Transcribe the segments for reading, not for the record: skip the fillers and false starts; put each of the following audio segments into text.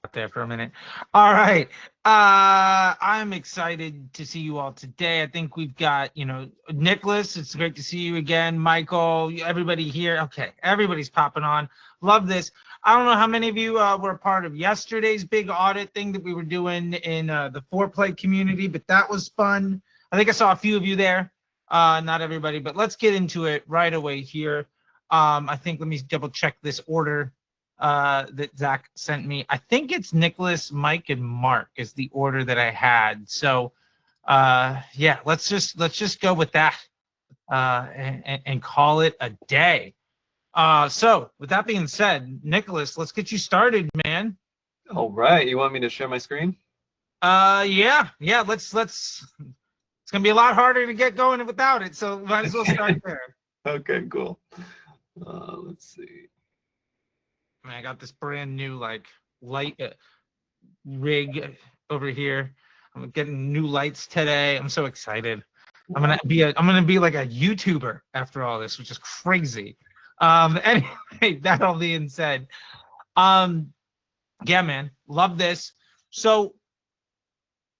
Out there for a minute. All right. I'm excited to see you all today. I think we've got, Nicholas, it's great to see you again. Michael, everybody here. Okay, everybody's popping on. Love this. I don't know how many of you were a part of yesterday's big audit thing that we were doing in the foreplay community, but that was fun. I think I saw a few of you there. Not everybody, but let's get into it right away here. I think, let me double check this order that Zach sent me. I think it's Nicholas, Mike, and Mark is the order that I had. So yeah, let's just go with that and call it a day. So with that being said, Nicholas, let's get you started, man. All right, you want me to share my screen? Yeah, let's it's gonna be a lot harder to get going without it, so might as well start there. Okay, cool. Let's see. Man, I got this brand new like light rig over here. I'm getting new lights today. I'm so excited. I'm gonna be like a YouTuber after all this, which is crazy. Anyway, that all being said, yeah, man, love this. So,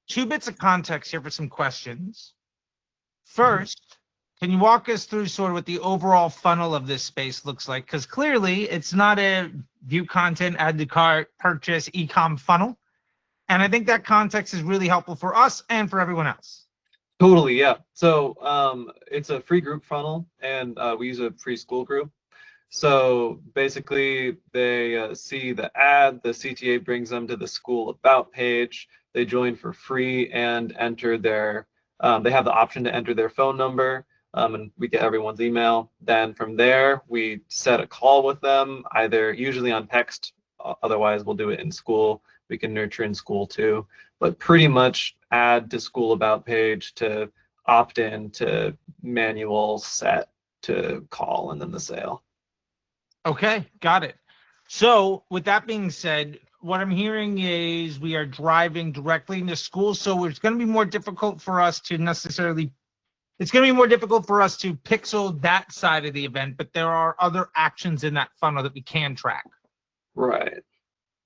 2 bits of context here for some questions. First, can you walk us through sort of what the overall funnel of this space looks like? Because clearly it's not a view content, add to cart, purchase, e-com funnel. And I think that context is really helpful for us and for everyone else. Totally, yeah. So it's a free group funnel, and we use a free school group. So basically, they see the ad, the CTA brings them to the school about page. They join for free and enter their, they have the option to enter their phone number, and we get everyone's email. Then from there, we set a call with them, either usually on text, otherwise we'll do it in school. We can nurture in school too, but pretty much add to school about page to opt in to manual set to call and then the sale. Okay, got it. So with that being said, what I'm hearing is we are driving directly into school. So it's going to be more difficult for us to necessarily, it's going to be more difficult for us to pixel that side of the event, but there are other actions in that funnel that we can track. Right.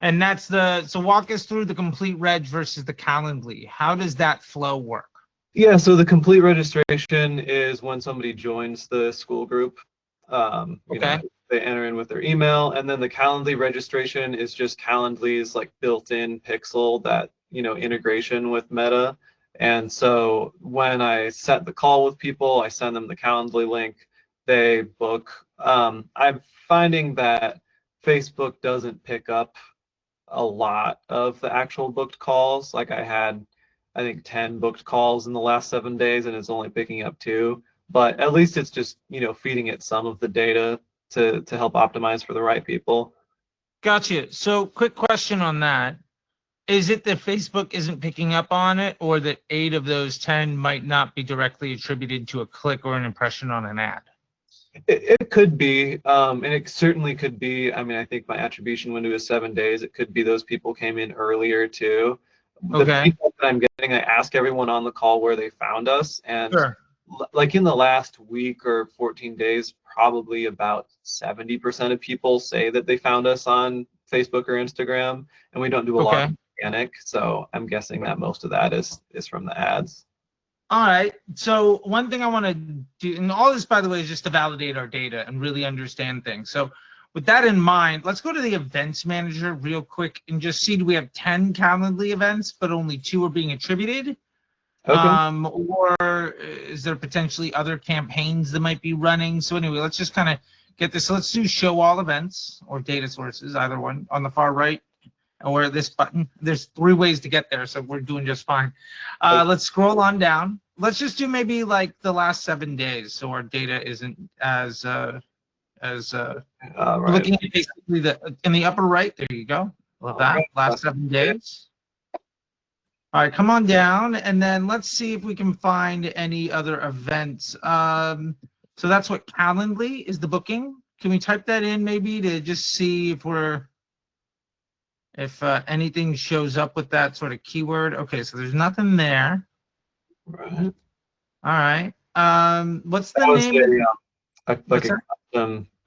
And that's so walk us through the complete reg versus the Calendly. How does that flow work? Yeah, so the complete registration is when somebody joins the school group. Okay. They enter in with their email, and then the Calendly registration is just Calendly's like built-in pixel that, integration with Meta. And so when I set the call with people, I send them the Calendly link, they book. I'm finding that Facebook doesn't pick up a lot of the actual booked calls. Like I think 10 booked calls in the last 7 days, and it's only picking up 2. But at least it's just, feeding it some of the data to help optimize for the right people. Gotcha. So quick question on that. Is it that Facebook isn't picking up on it, or that 8 of those 10 might not be directly attributed to a click or an impression on an ad? It could be, and it certainly could be. I mean, I think my attribution window is 7 days. It could be those people came in earlier too. The feedback that I'm getting, I ask everyone on the call where they found us, and Sure. like in the last week or 14 days, probably about 70% of people say that they found us on Facebook or Instagram, and we don't do a lot of organic, so I'm guessing that most of that is from the ads. All right. So one thing I want to do, and all this, by the way, is just to validate our data and really understand things. So with that in mind, let's go to the events manager real quick and just see, do we have 10 Calendly events, but only 2 are being attributed? Okay. Or is there potentially other campaigns that might be running? So anyway, let's just kind of get this. So let's do show all events or data sources, either one on the far right, or this button. There's 3 ways to get there, so we're doing just fine. Let's scroll on down. Let's just do maybe like the last 7 days, so our data isn't as right. We're looking at basically in the upper right. There you go. Love that. Right. Last 7 days. All right, come on down, and then let's see if we can find any other events. So that's what Calendly is, the booking. Can we type that in maybe to just see if anything shows up with that sort of keyword? Okay, so there's nothing there. Right. All right. What's the name?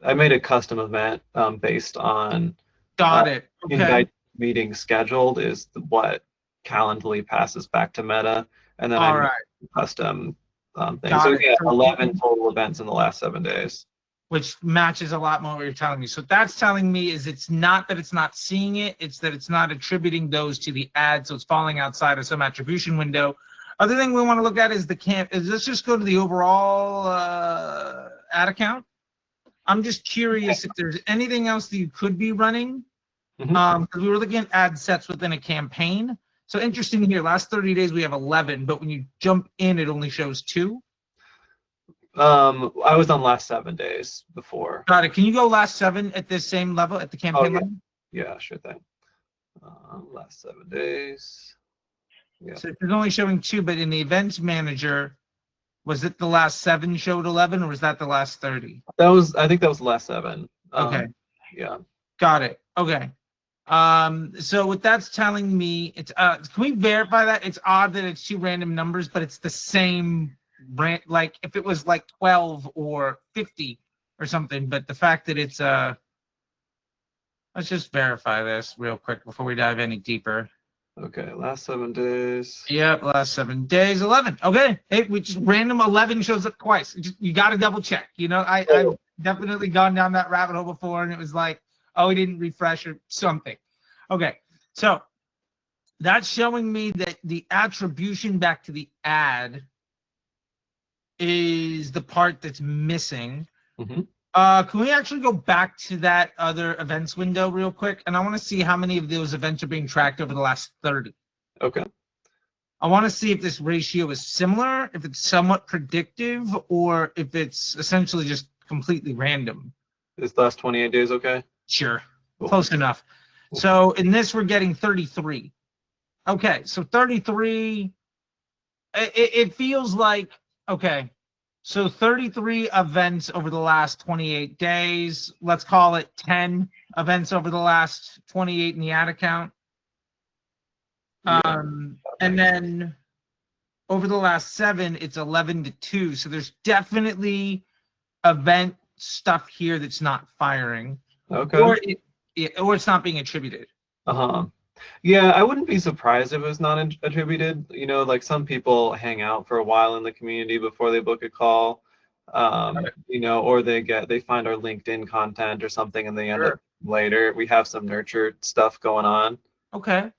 I made a custom event based on. Got it. Okay. meeting scheduled is what Calendly passes back to Meta, and then I All make right. custom things. Got So it. yeah, So 11 total events in the last 7 days. which matches a lot more what you're telling me. So that's telling me is it's not that it's not seeing it, it's that it's not attributing those to the ad, so it's falling outside of some attribution window. Other thing we want to look at is let's just go to the overall ad account. I'm just curious if there's anything else that you could be running. Because we were looking at ad sets within a campaign. So interesting here, last 30 days we have 11, but when you jump in, it only shows 2. I was on last 7 days before. Got it. Can you go last 7 at this same level, at the campaign level? Yeah, sure thing. Last 7 days. Yeah. So it's only showing 2, but in the events manager, was it the last 7 showed 11, or was that the last 30? I think that was the last 7. Okay. Yeah. Got it. Okay. So what that's telling me, it's can we verify that? It's odd that it's 2 random numbers, but it's the same brand. Like if it was like 12 or 50 or something, but the fact that it's let's just verify this real quick before we dive any deeper. Okay, last 7 days. Yep, last 7 days, 11. Okay, hey, we just random 11 shows up twice. You got to double check. You know, I've definitely gone down that rabbit hole before, and it was like, oh, we didn't refresh or something. Okay, so that's showing me that the attribution back to the ad is the part that's missing. Can we actually go back to that other events window real quick? And I want to see how many of those events are being tracked over the last 30. Okay. I want to see if this ratio is similar, if it's somewhat predictive, or if it's essentially just completely random. This last 28 days, okay? Sure. Cool. Close enough. So in this, we're getting 33. Okay, so 33, it feels like, okay, so 33 events over the last 28 days. Let's call it 10 events over the last 28 in the ad account. Yeah, and then over the last 7, it's 11 to 2. So there's definitely event stuff here that's not firing. Okay. Or it's not being attributed. Yeah, I wouldn't be surprised if it was not attributed. You know, like some people hang out for a while in the community before they book a call. You know, or they find our LinkedIn content or something and they end up later. We have some nurture stuff going on. Okay.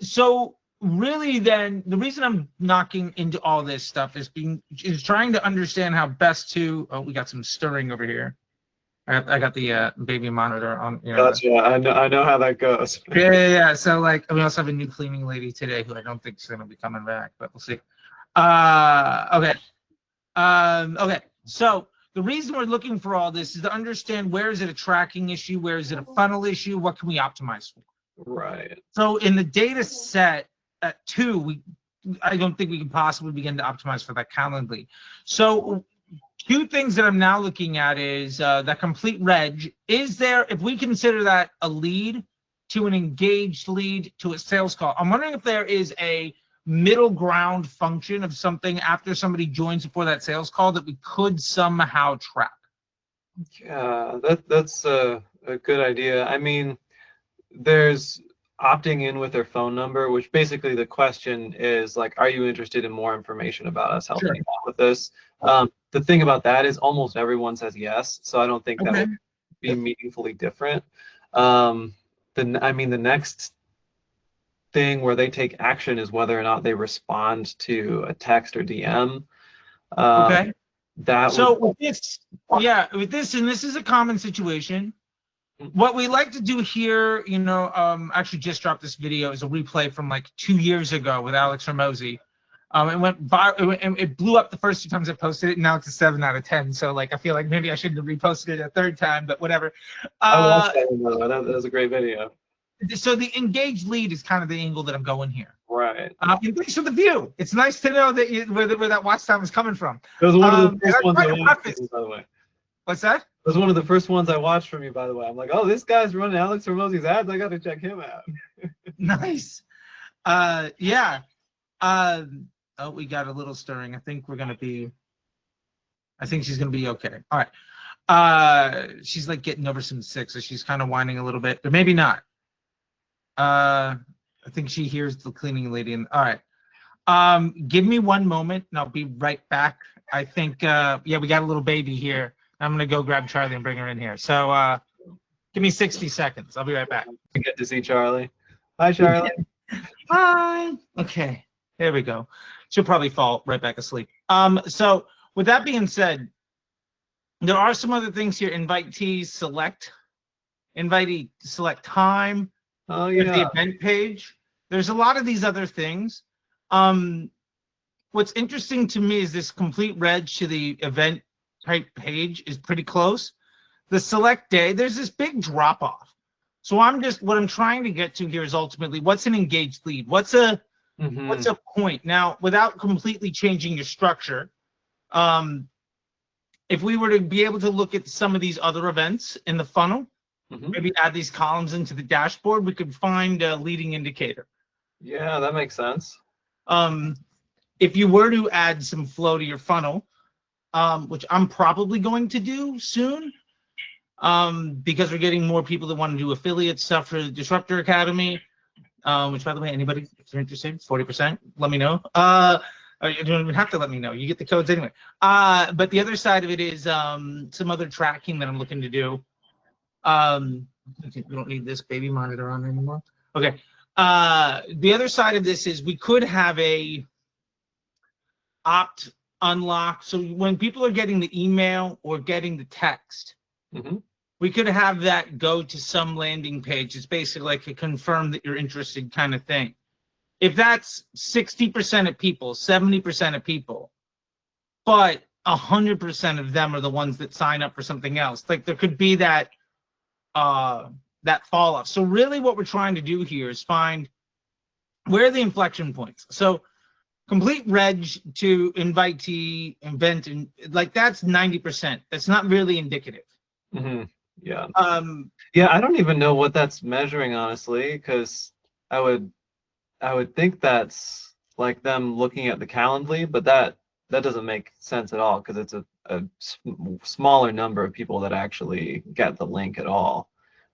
So really then the reason I'm knocking into all this stuff is trying to understand how best to, we got some stirring over here. I got the baby monitor on. You know, Gotcha. I know how that goes. Yeah. So like, we also have a new cleaning lady today who I don't think is going to be coming back, but we'll see. Okay. Okay. So the reason we're looking for all this is to understand where is it a tracking issue, where is it a funnel issue, what can we optimize for? Right. So in the data set at 2, I don't think we can possibly begin to optimize for that Calendly. So 2 things that I'm now looking at is that complete reg. Is there, if we consider that a lead to an engaged lead to a sales call, I'm wondering if there is a middle ground function of something after somebody joins before that sales call that we could somehow track. Yeah, that's a good idea. I mean, there's opting in with their phone number, which basically the question is like, are you interested in more information about us helping you out with this? The thing about that is almost everyone says yes, so I don't think that would be meaningfully different. The next thing where they take action is whether or not they respond to a text or DM. Okay. With this, and this is a common situation. What we like to do here, you know, actually just dropped this video is a replay from like 2 years ago with Alex Hormozy. It went viral. It blew up the first 2 times I posted it, and now it's a 7 out of 10. So like, I feel like maybe I shouldn't have reposted it a 3rd time, but whatever. I watched that one. That was a great video. So the engaged lead is kind of the angle that I'm going here. Right. And thanks for the view. It's nice to know that where that watch time is coming from. It was one of the first ones I watched, by the way. What's that? It was one of the first ones I watched from you, by the way. I'm like, oh, this guy's running Alex Hormozy's ads. I got to check him out. Nice. Yeah. Oh, we got a little stirring. I think she's gonna be okay. All right. She's like getting over some sick, so she's kind of whining a little bit, but maybe not. I think she hears the cleaning lady. All right. Give me one moment and I'll be right back. I think, yeah, we got a little baby here. I'm going to go grab Charley and bring her in here. So give me 60 seconds. I'll be right back. I get to see Charley. Hi, Charley. Hi. Okay. There we go. She'll probably fall right back asleep. So with that being said, there are some other things here. Invitee select time. Oh, There's the yeah. event page. There's a lot of these other things. What's interesting to me is this complete reg to the event type page is pretty close. The select day, there's this big drop off. So what I'm trying to get to here is ultimately what's an engaged lead? What's a point? Now, without completely changing your structure, if we were to be able to look at some of these other events in the funnel, maybe add these columns into the dashboard, we could find a leading indicator. Yeah, that makes sense. If you were to add some flow to your funnel, which I'm probably going to do soon, because we're getting more people that want to do affiliate stuff for the Disruptor Academy, which, by the way, anybody, if you're interested, 40%, let me know. You don't even have to let me know. You get the codes anyway. But the other side of it is some other tracking that I'm looking to do. We don't need this baby monitor on anymore. Okay. The other side of this is we could have a opt unlock. So when people are getting the email or getting the text, we could have that go to some landing page. It's basically like a confirm that you're interested kind of thing. If that's 60% of people, 70% of people, but 100% of them are the ones that sign up for something else, like there could be that that fall off. So really what we're trying to do here is find where are the inflection points. So complete reg to invitee event, and like that's 90%. That's not really indicative. Yeah. Yeah, I don't even know what that's measuring, honestly, because I would think that's like them looking at the Calendly, but that doesn't make sense at all because it's a smaller number of people that actually get the link at all.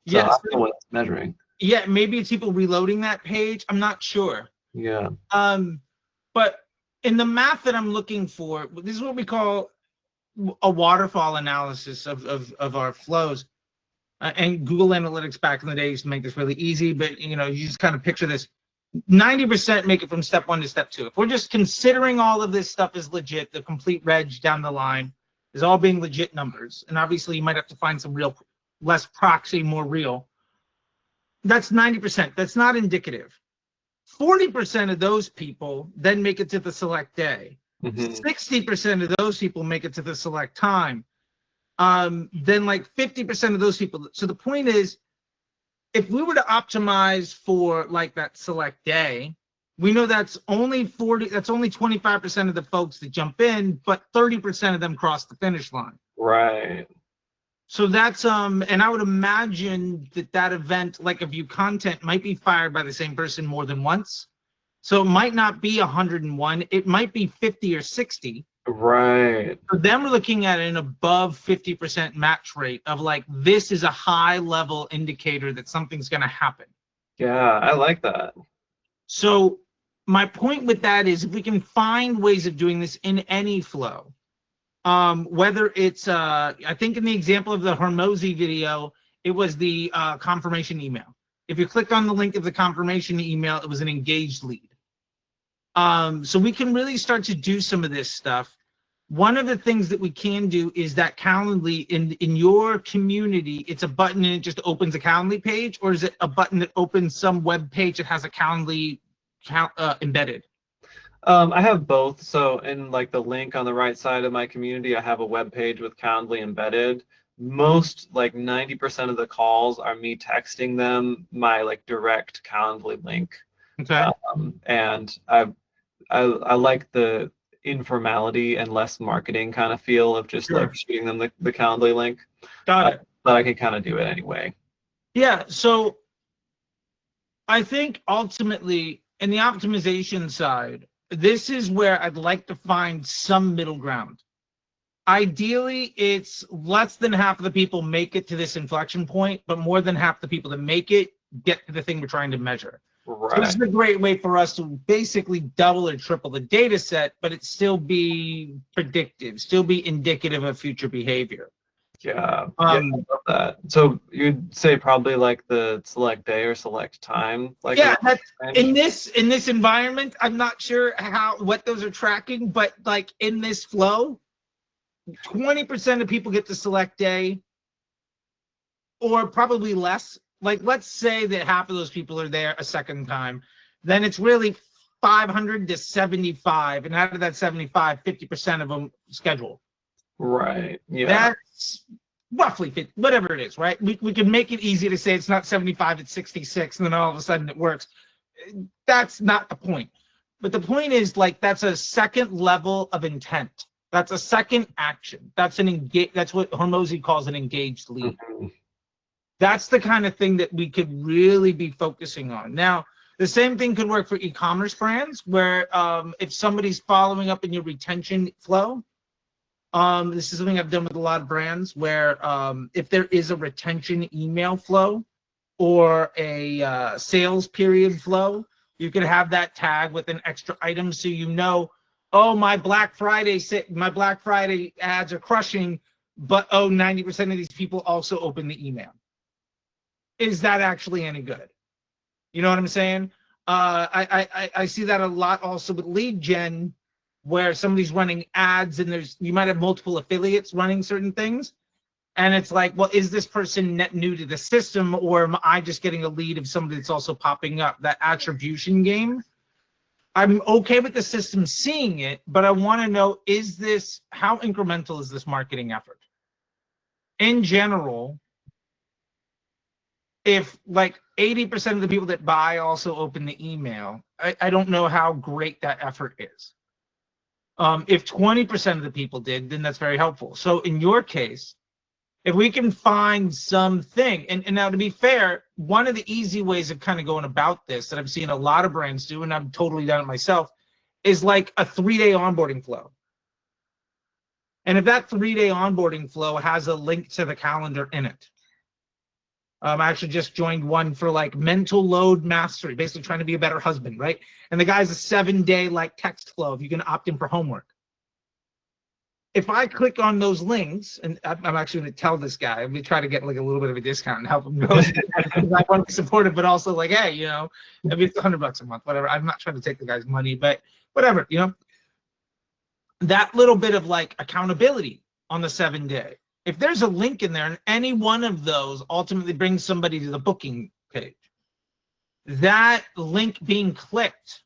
So I don't know what it's measuring. Yeah, maybe it's people reloading that page. I'm not sure. Yeah. But in the math that I'm looking for, this is what we call a waterfall analysis of our flows. And Google Analytics back in the day used to make this really easy, but you just kind of picture this. 90% make it from step 1 to step 2. If we're just considering all of this stuff is legit, the complete reg down the line is all being legit numbers. And obviously you might have to find some real, less proxy, more real. That's 90%. That's not indicative. 40% of those people then make it to the select day. 60% of those people make it to the select time. Then like 50% of those people. So the point is, if we were to optimize for like that select day, we know that's only 25% of the folks that jump in, but 30% of them cross the finish line. Right. So that's and I would imagine that event, like a view content, might be fired by the same person more than once. So it might not be 101, it might be 50 or 60. Right. For them, we're looking at an above 50% match rate of like, this is a high level indicator that something's going to happen. Yeah, I like that. So my point with that is if we can find ways of doing this in any flow, whether it's, I think in the example of the Hormozy video, it was the confirmation email. If you click on the link of the confirmation email, it was an engaged lead. So we can really start to do some of this stuff. One of the things that we can do is that Calendly in your community, it's a button and it just opens a Calendly page, or is it a button that opens some web page that has a Calendly embedded? I have both. So in like the link on the right side of my community, I have a web page with Calendly embedded. Most, like 90% of the calls are me texting them my like direct Calendly link. Okay. And I like the informality and less marketing kind of feel of just like shooting them the Calendly link. Got it. But I can kind of do it anyway. Yeah. So I think ultimately in the optimization side, this is where I'd like to find some middle ground. Ideally, it's less than half of the people make it to this inflection point, but more than half the people that make it get to the thing we're trying to measure. Right. So this is a great way for us to basically double or triple the data set, but it still be predictive, still be indicative of future behavior. Yeah, I love that. So you'd say probably like the select day or select time, like yeah, that's in this environment. I'm not sure what those are tracking, but like in this flow, 20% of people get to select day, or probably less. Like let's say that half of those people are there a second time, then it's really 500 to 75, and out of that 75, 50% of them schedule. Right. Yeah. That's roughly 50, whatever it is, right? We can make it easy to say it's not 75, it's 66, and then all of a sudden it works. That's not the point. But the point is, like, that's a second level of intent. That's a second action. That's that's what Hormozy calls an engaged lead. Mm-hmm. That's the kind of thing that we could really be focusing on. Now, the same thing could work for e-commerce brands, where if somebody's following up in your retention flow, this is something I've done with a lot of brands, where if there is a retention email flow or a sales period flow, you could have that tag with an extra item, so you know, oh, my Black Friday ads are crushing, but oh, 90% of these people also open the email. Is that actually any good? You know what I'm saying? I see that a lot also with lead gen, where somebody's running ads and you might have multiple affiliates running certain things. And it's like, well, is this person net new to the system, or am I just getting a lead of somebody that's also popping up? That attribution game. I'm okay with the system seeing it, but I want to know, how incremental is this marketing effort? In general, if like 80% of the people that buy also open the email, I don't know how great that effort is. If 20% of the people did, then that's very helpful. So in your case, if we can find something, and now to be fair, one of the easy ways of kind of going about this that I've seen a lot of brands do, and I've totally done it myself, is like a 3-day onboarding flow. And if that 3-day onboarding flow has a link to the calendar in it, I actually just joined one for like mental load mastery, basically trying to be a better husband, right? And the guy's a 7-day like text flow if you can opt in for homework. If I click on those links, and I'm actually going to tell this guy, I'm going to try to get like a little bit of a discount and help him go. I want to be supportive, but also like, hey, you know, maybe it's $100 a month, whatever. I'm not trying to take the guy's money, but whatever, you know. That little bit of like accountability on the 7-day. If there's a link in there and any one of those ultimately brings somebody to the booking page, that link being clicked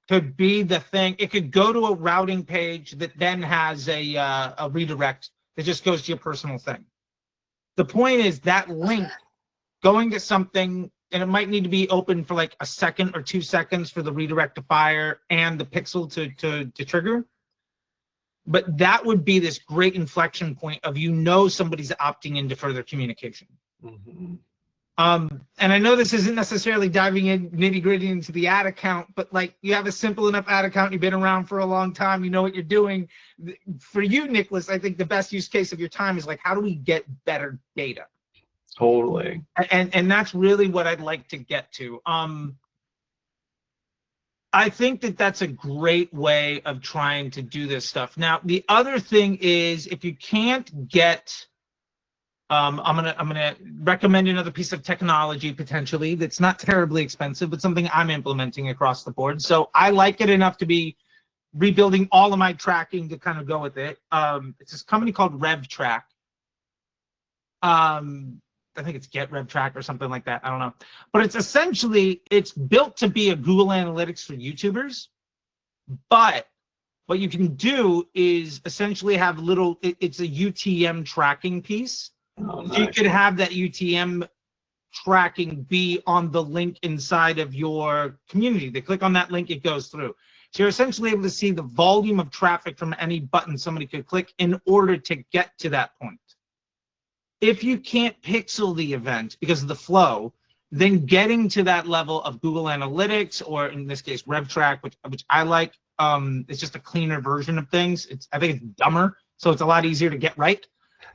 could be the thing. It could go to a routing page that then has a redirect that just goes to your personal thing. The point is that link going to something, and it might need to be open for like a second or 2 seconds for the redirect to fire and the pixel to trigger. But that would be this great inflection point of, you know, somebody's opting into further communication. Mm-hmm. And I know this isn't necessarily diving in nitty-gritty into the ad account, but like, you have a simple enough ad account, you've been around for a long time, you know what you're doing. For you, Nicholas, I think the best use case of your time is like, how do we get better data? Totally. And that's really what I'd like to get to. I think that that's a great way of trying to do this stuff. Now, the other thing is, if you can't get, I'm gonna recommend another piece of technology potentially that's not terribly expensive, but something I'm implementing across the board. So I like it enough to be rebuilding all of my tracking to kind of go with it. It's this company called RevTrack. I think it's Get RevTrack or something like that. I don't know. But it's essentially, it's built to be a Google Analytics for YouTubers. But what you can do is essentially have it's a UTM tracking piece. Oh, nice. So you could have that UTM tracking be on the link inside of your community. They click on that link, it goes through. So you're essentially able to see the volume of traffic from any button somebody could click in order to get to that point. If you can't pixel the event because of the flow, then getting to that level of Google Analytics, or in this case, RevTrack, which I like, it's just a cleaner version of things. I think it's dumber, so it's a lot easier to get right.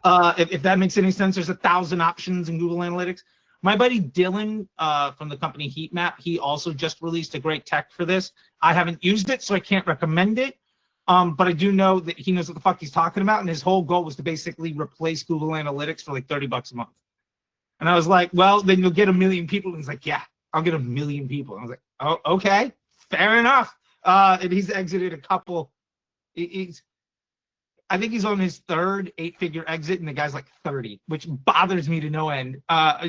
If that makes any sense, there's 1,000 options in Google Analytics. My buddy Dylan from the company Heatmap, he also just released a great tech for this. I haven't used it, so I can't recommend it. But I do know that he knows what the fuck he's talking about, and his whole goal was to basically replace Google Analytics for like $30 a month. And I was like, well, then you'll get 1 million people. And he's like, yeah, I'll get 1 million people. And I was like, oh, okay, fair enough. And he's exited a couple. I think he's on his third 8-figure exit, and the guy's like 30, which bothers me to no end.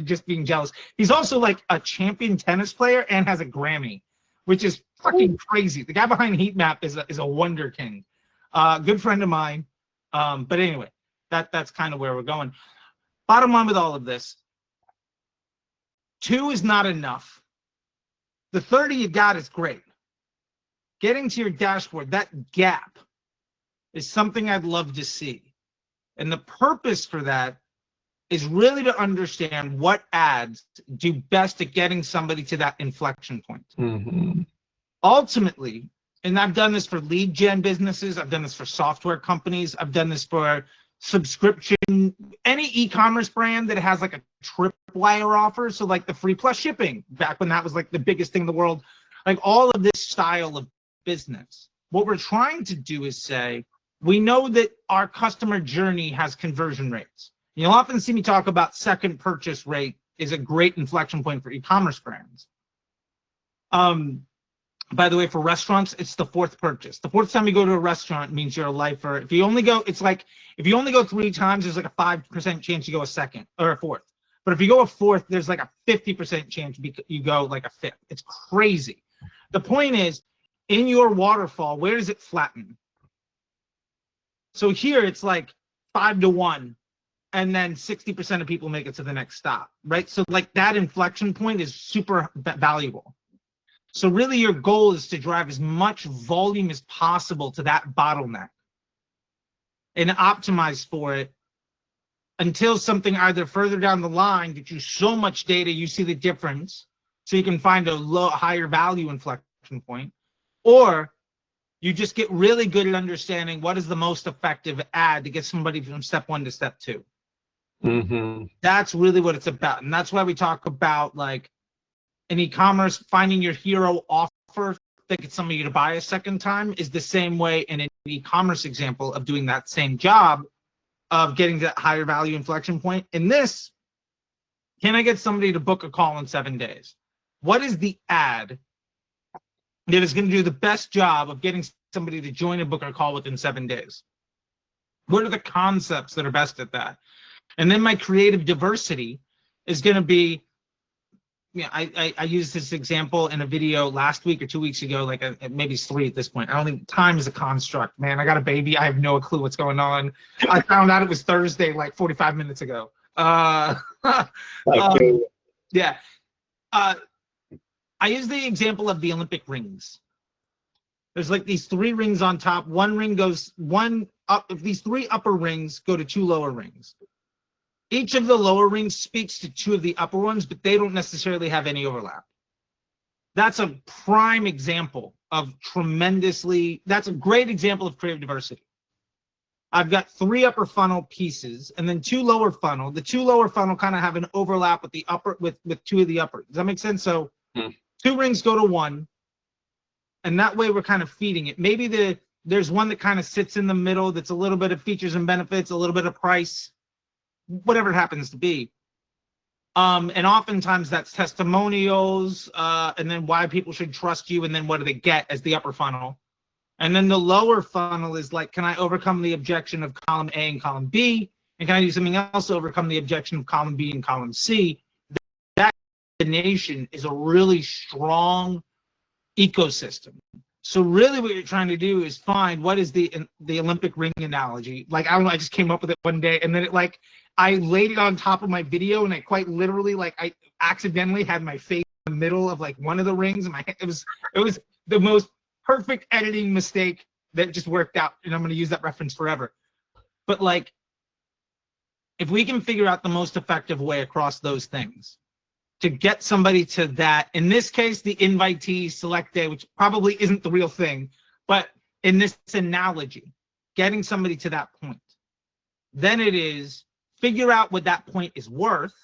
Just being jealous. He's also like a champion tennis player and has a Grammy, which is fucking crazy. The guy behind Heatmap is a wonder king. Good friend of mine. But anyway, that's kind of where we're going. Bottom line with all of this, 2 is not enough. The 30 you got is great. Getting to your dashboard, that gap is something I'd love to see. And the purpose for that is really to understand what ads do best at getting somebody to that inflection point. Mm-hmm. Ultimately, and I've done this for lead gen businesses, I've done this for software companies, I've done this for subscription, any e-commerce brand that has like a tripwire offer, so like the free plus shipping, back when that was like the biggest thing in the world, like all of this style of business. What we're trying to do is say, we know that our customer journey has conversion rates. You'll often see me talk about second purchase rate is a great inflection point for e-commerce brands. By the way, for restaurants, it's the 4th purchase. The 4th time you go to a restaurant means you're a lifer. If you only go, it's like, if you only go 3 times, there's like a 5% chance you go a second or a 4th. But if you go a 4th, there's like a 50% chance you go like a 5th. It's crazy. The point is, in your waterfall, where does it flatten? So here it's like 5 to 1, and then 60% of people make it to the next stop, right? So like that inflection point is super valuable. So really your goal is to drive as much volume as possible to that bottleneck and optimize for it until something either further down the line gets you so much data you see the difference, so you can find a higher value inflection point, or you just get really good at understanding what is the most effective ad to get somebody from step 1 to step 2. Mm-hmm. That's really what it's about. And that's why we talk about, like, in e-commerce, finding your hero offer that gets somebody to buy a second time is the same way in an e-commerce example of doing that same job of getting that higher value inflection point. In this, can I get somebody to book a call in 7 days? What is the ad that is going to do the best job of getting somebody to join a book or call within 7 days? What are the concepts that are best at that? And then my creative diversity is going to be, I used this example in a video last week or 2 weeks ago, like maybe it's 3 at this point. I don't think time is a construct, man. I got a baby. I have no clue what's going on. I found out it was Thursday like 45 minutes ago. Yeah. I use the example of the Olympic rings. There's like these 3 rings on top. One ring goes up. If these 3 upper rings go to 2 lower rings. Each of the lower rings speaks to 2 of the upper ones, but they don't necessarily have any overlap. That's a prime example of that's a great example of creative diversity. I've got 3 upper funnel pieces and then 2 lower funnel. The 2 lower funnel kind of have an overlap with the upper, with 2 of the upper. Does that make sense? So 2 rings go to 1, and that way we're kind of feeding it. Maybe there's one that kind of sits in the middle that's a little bit of features and benefits, a little bit of price, whatever it happens to be. And oftentimes that's testimonials, and then why people should trust you, and then what do they get as the upper funnel. And then the lower funnel is like, can I overcome the objection of column A and column B? And can I do something else to overcome the objection of column B and column C? That combination is a really strong ecosystem. So really what you're trying to do is find what is the Olympic ring analogy. Like, I don't know, I just came up with it one day, and then I laid it on top of my video, and I quite literally, like, I accidentally had my face in the middle of like one of the rings, and it was the most perfect editing mistake that just worked out, and I'm going to use that reference forever. But like, if we can figure out the most effective way across those things to get somebody to that, in this case, the invitee select day, which probably isn't the real thing, but in this analogy, getting somebody to that point, then it is figure out what that point is worth,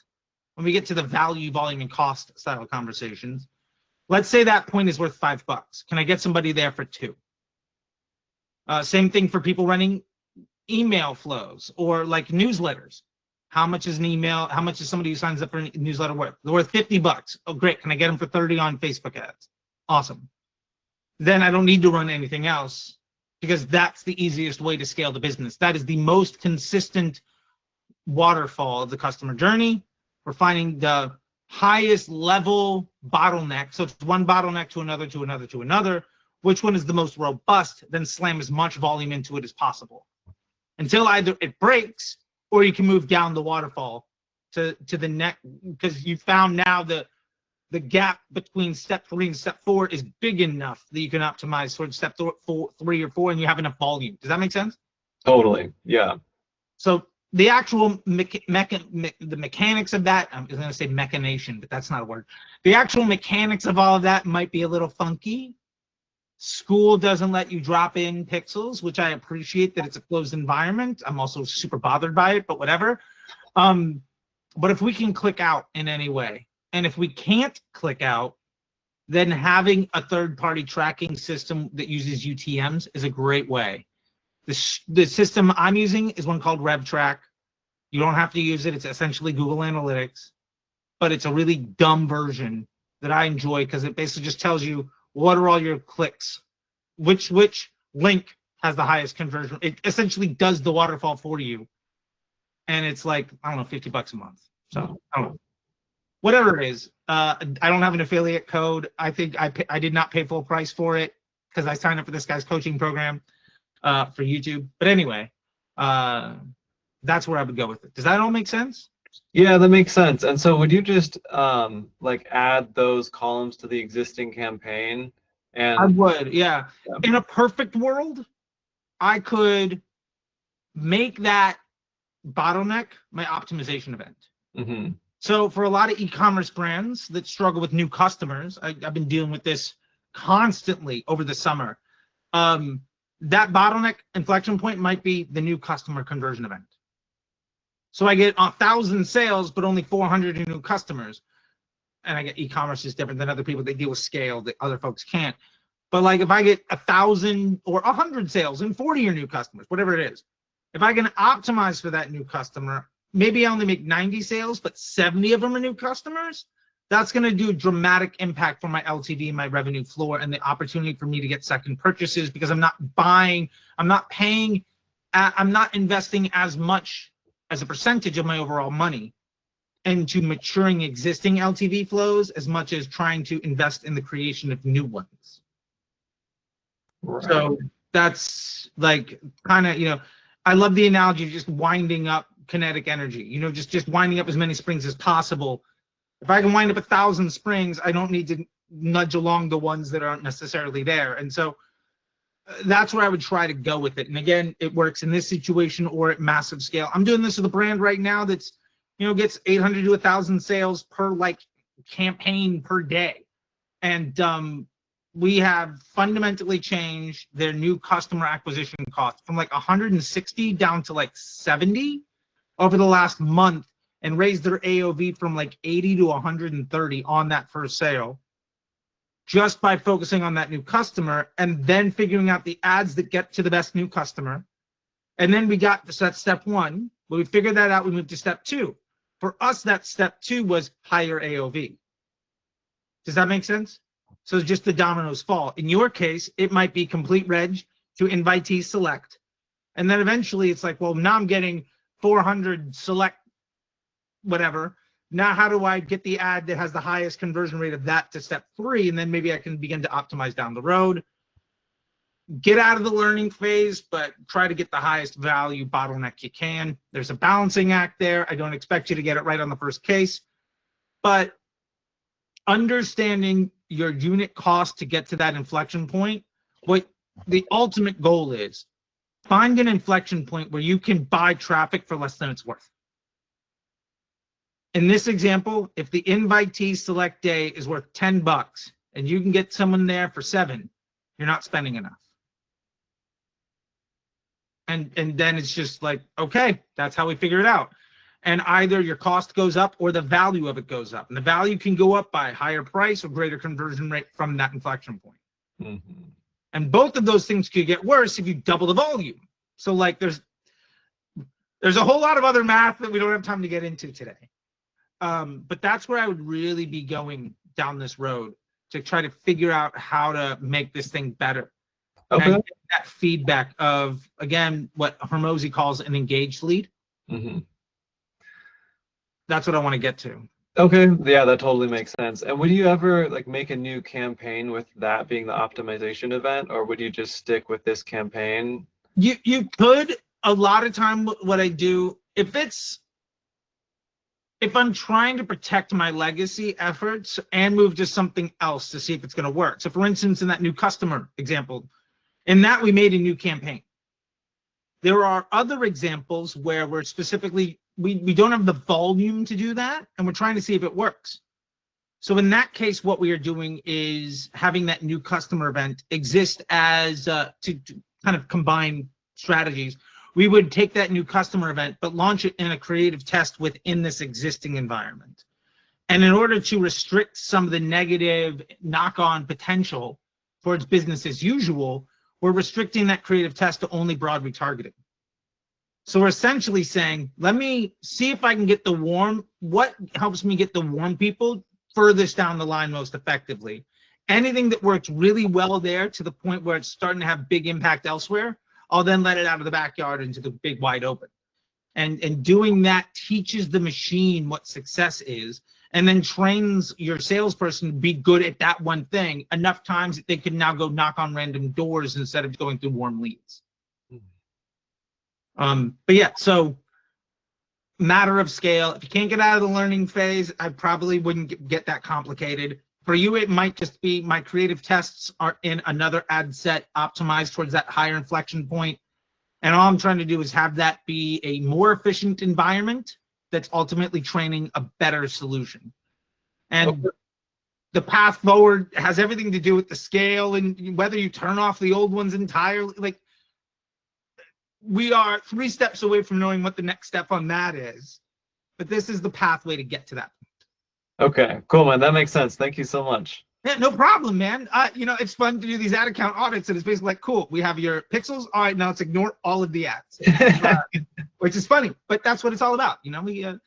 when we get to the value, volume, and cost style conversations, let's say that point is worth $5. Can I get somebody there for 2? Same thing for people running email flows or like newsletters. How much is an email? How much is somebody who signs up for a newsletter worth? They're worth $50. Oh, great. Can I get them for 30 on Facebook ads? Awesome. Then I don't need to run anything else because that's the easiest way to scale the business. That is the most consistent waterfall of the customer journey. We're finding the highest level bottleneck. So it's one bottleneck to another, to another, to another. Which one is the most robust? Then slam as much volume into it as possible until either it breaks or you can move down the waterfall to the next, because you found now the gap between step 3 and step 4 is big enough that you can optimize towards step 3 or 4 and you have enough volume. Does that make sense? Totally. Yeah. So the actual the mechanics of that, I'm going to say mechanation, but that's not a word. The actual mechanics of all of that might be a little funky. School doesn't let you drop in pixels, which I appreciate that it's a closed environment. I'm also super bothered by it, but whatever. But if we can click out in any way, and if we can't click out, then having a third-party tracking system that uses UTMs is a great way. The system I'm using is one called RevTrack. You don't have to use it. It's essentially Google Analytics, but it's a really dumb version that I enjoy because it basically just tells you what are all your clicks, which link has the highest conversion. It essentially does the waterfall for you, and it's like, I don't know, $50 a month. So I don't know, whatever it is. I don't have an affiliate code. I think I did not pay full price for it because I signed up for this guy's coaching program for YouTube. But anyway, that's where I would go with it. Does that all make sense? Yeah, that makes sense. And so would you just like add those columns to the existing campaign? And I would, yeah. In a perfect world, I could make that bottleneck my optimization event. mm-hmm. So for a lot of e-commerce brands that struggle with new customers, I've been dealing with this constantly over the summer. That bottleneck inflection point might be the new customer conversion event. So I get 1,000 sales, but only 400 new customers. And I get e-commerce is different than other people. They deal with scale that other folks can't. But like if I get 1,000 or 100 sales and 40 are new customers, whatever it is, if I can optimize for that new customer, maybe I only make 90 sales, but 70 of them are new customers. That's going to do a dramatic impact for my LTV, my revenue floor, and the opportunity for me to get second purchases because I'm not buying, I'm not paying, I'm not investing as much as a percentage of my overall money into maturing existing LTV flows as much as trying to invest in the creation of new ones. Right. So that's like kind of, you know, I love the analogy of just winding up kinetic energy, you know, just winding up as many springs as possible. If I can wind up 1,000 springs, I don't need to nudge along the ones that aren't necessarily there. And so that's where I would try to go with it. And again, it works in this situation or at massive scale. I'm doing this with a brand right now that's, you know, gets 800 to 1,000 sales per like campaign per day. And we have fundamentally changed their new customer acquisition cost from like 160 down to like 70 over the last month and raised their AOV from like 80 to 130 on that first sale, just by focusing on that new customer and then figuring out the ads that get to the best new customer. And then we got to that's step 1. When we figured that out, we moved to step 2. For us, that step 2 was higher AOV. Does that make sense? So it's just the dominoes fall. In your case, it might be complete reg to invitee select. And then eventually it's like, well, now I'm getting 400 select whatever. Now, how do I get the ad that has the highest conversion rate of that to step 3? And then maybe I can begin to optimize down the road. Get out of the learning phase, but try to get the highest value bottleneck you can. There's a balancing act there. I don't expect you to get it right on the first case, but understanding your unit cost to get to that inflection point, what the ultimate goal is, find an inflection point where you can buy traffic for less than it's worth. In this example, if the invitee select day is worth $10 and you can get someone there for $7, you're not spending enough. And then it's just like, okay, that's how we figure it out. And either your cost goes up or the value of it goes up. And the value can go up by higher price or greater conversion rate from that inflection point. Mm-hmm. And both of those things could get worse if you double the volume. So like there's a whole lot of other math that we don't have time to get into today. But that's where I would really be going down this road to try to figure out how to make this thing better. Okay. And get that feedback of, again, what Hormozy calls an engaged lead. Mm-hmm. That's what I want to get to. Okay, yeah, that totally makes sense. And would you ever like make a new campaign with that being the optimization event, or would you just stick with this campaign? You could. A lot of time what I do, if I'm trying to protect my legacy efforts and move to something else to see if it's going to work. So for instance, in that new customer example, in that we made a new campaign. There are other examples where we're specifically, we don't have the volume to do that, and we're trying to see if it works. So in that case, what we are doing is having that new customer event exist as to kind of combine strategies. We would take that new customer event, but launch it in a creative test within this existing environment. And in order to restrict some of the negative knock-on potential towards business as usual, we're restricting that creative test to only broad retargeting. So we're essentially saying, let me see if I can get the warm, what helps me get the warm people furthest down the line most effectively. Anything that works really well there to the point where it's starting to have big impact elsewhere, I'll then let it out of the backyard into the big wide open. And doing that teaches the machine what success is, and then trains your salesperson to be good at that one thing enough times that they can now go knock on random doors instead of going through warm leads. But yeah, so matter of scale. If you can't get out of the learning phase, I probably wouldn't get that complicated. For you, it might just be my creative tests are in another ad set optimized towards that higher inflection point. And all I'm trying to do is have that be a more efficient environment that's ultimately training a better solution. And the path forward has everything to do with the scale and whether you turn off the old ones entirely. Like, we are 3 steps away from knowing what the next step on that is. But this is the pathway to get to that. Okay, cool, man. That makes sense. Thank you so much. Yeah, no problem, man. You know, it's fun to do these ad account audits, and it's basically like, cool, we have your pixels. All right, now let's ignore all of the ads, which is funny, but that's what it's all about. You know,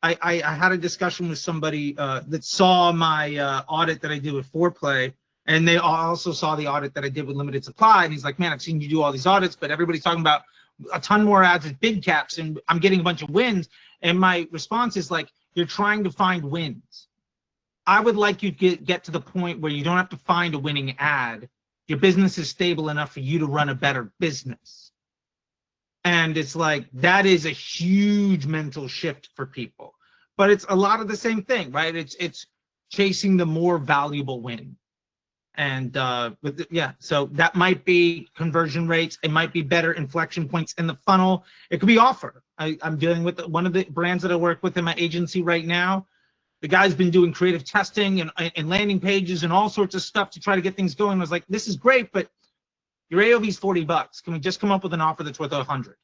I had a discussion with somebody that saw my audit that I did with Foreplay, and they also saw the audit that I did with Limited Supply, and he's like, man, I've seen you do all these audits, but everybody's talking about a ton more ads with big caps, and I'm getting a bunch of wins. And my response is like, you're trying to find wins. I would like you to get to the point where you don't have to find a winning ad. Your business is stable enough for you to run a better business. And it's like, that is a huge mental shift for people. But it's a lot of the same thing, right? It's chasing the more valuable win. And so that might be conversion rates. It might be better inflection points in the funnel. It could be offer. I'm dealing with one of the brands that I work with in my agency right now. The guy's been doing creative testing and landing pages and all sorts of stuff to try to get things going. I was like, this is great, but your AOV is $40. Can we just come up with an offer that's worth 100?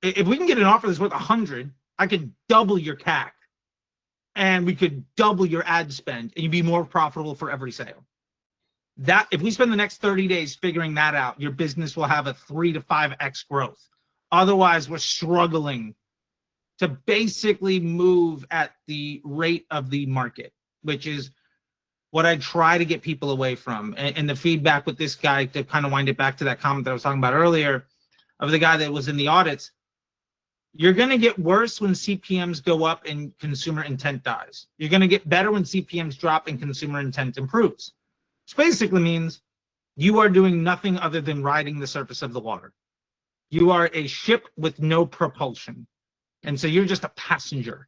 If we can get an offer that's worth 100, I could double your CAC. And we could double your ad spend, and you'd be more profitable for every sale. That, if we spend the next 30 days figuring that out, your business will have a 3 to 5x growth. Otherwise, we're struggling to basically move at the rate of the market, which is what I try to get people away from. And the feedback with this guy, to kind of wind it back to that comment that I was talking about earlier, of the guy that was in the audits, you're going to get worse when CPMs go up and consumer intent dies. You're going to get better when CPMs drop and consumer intent improves. Which basically means you are doing nothing other than riding the surface of the water. You are a ship with no propulsion. And so you're just a passenger.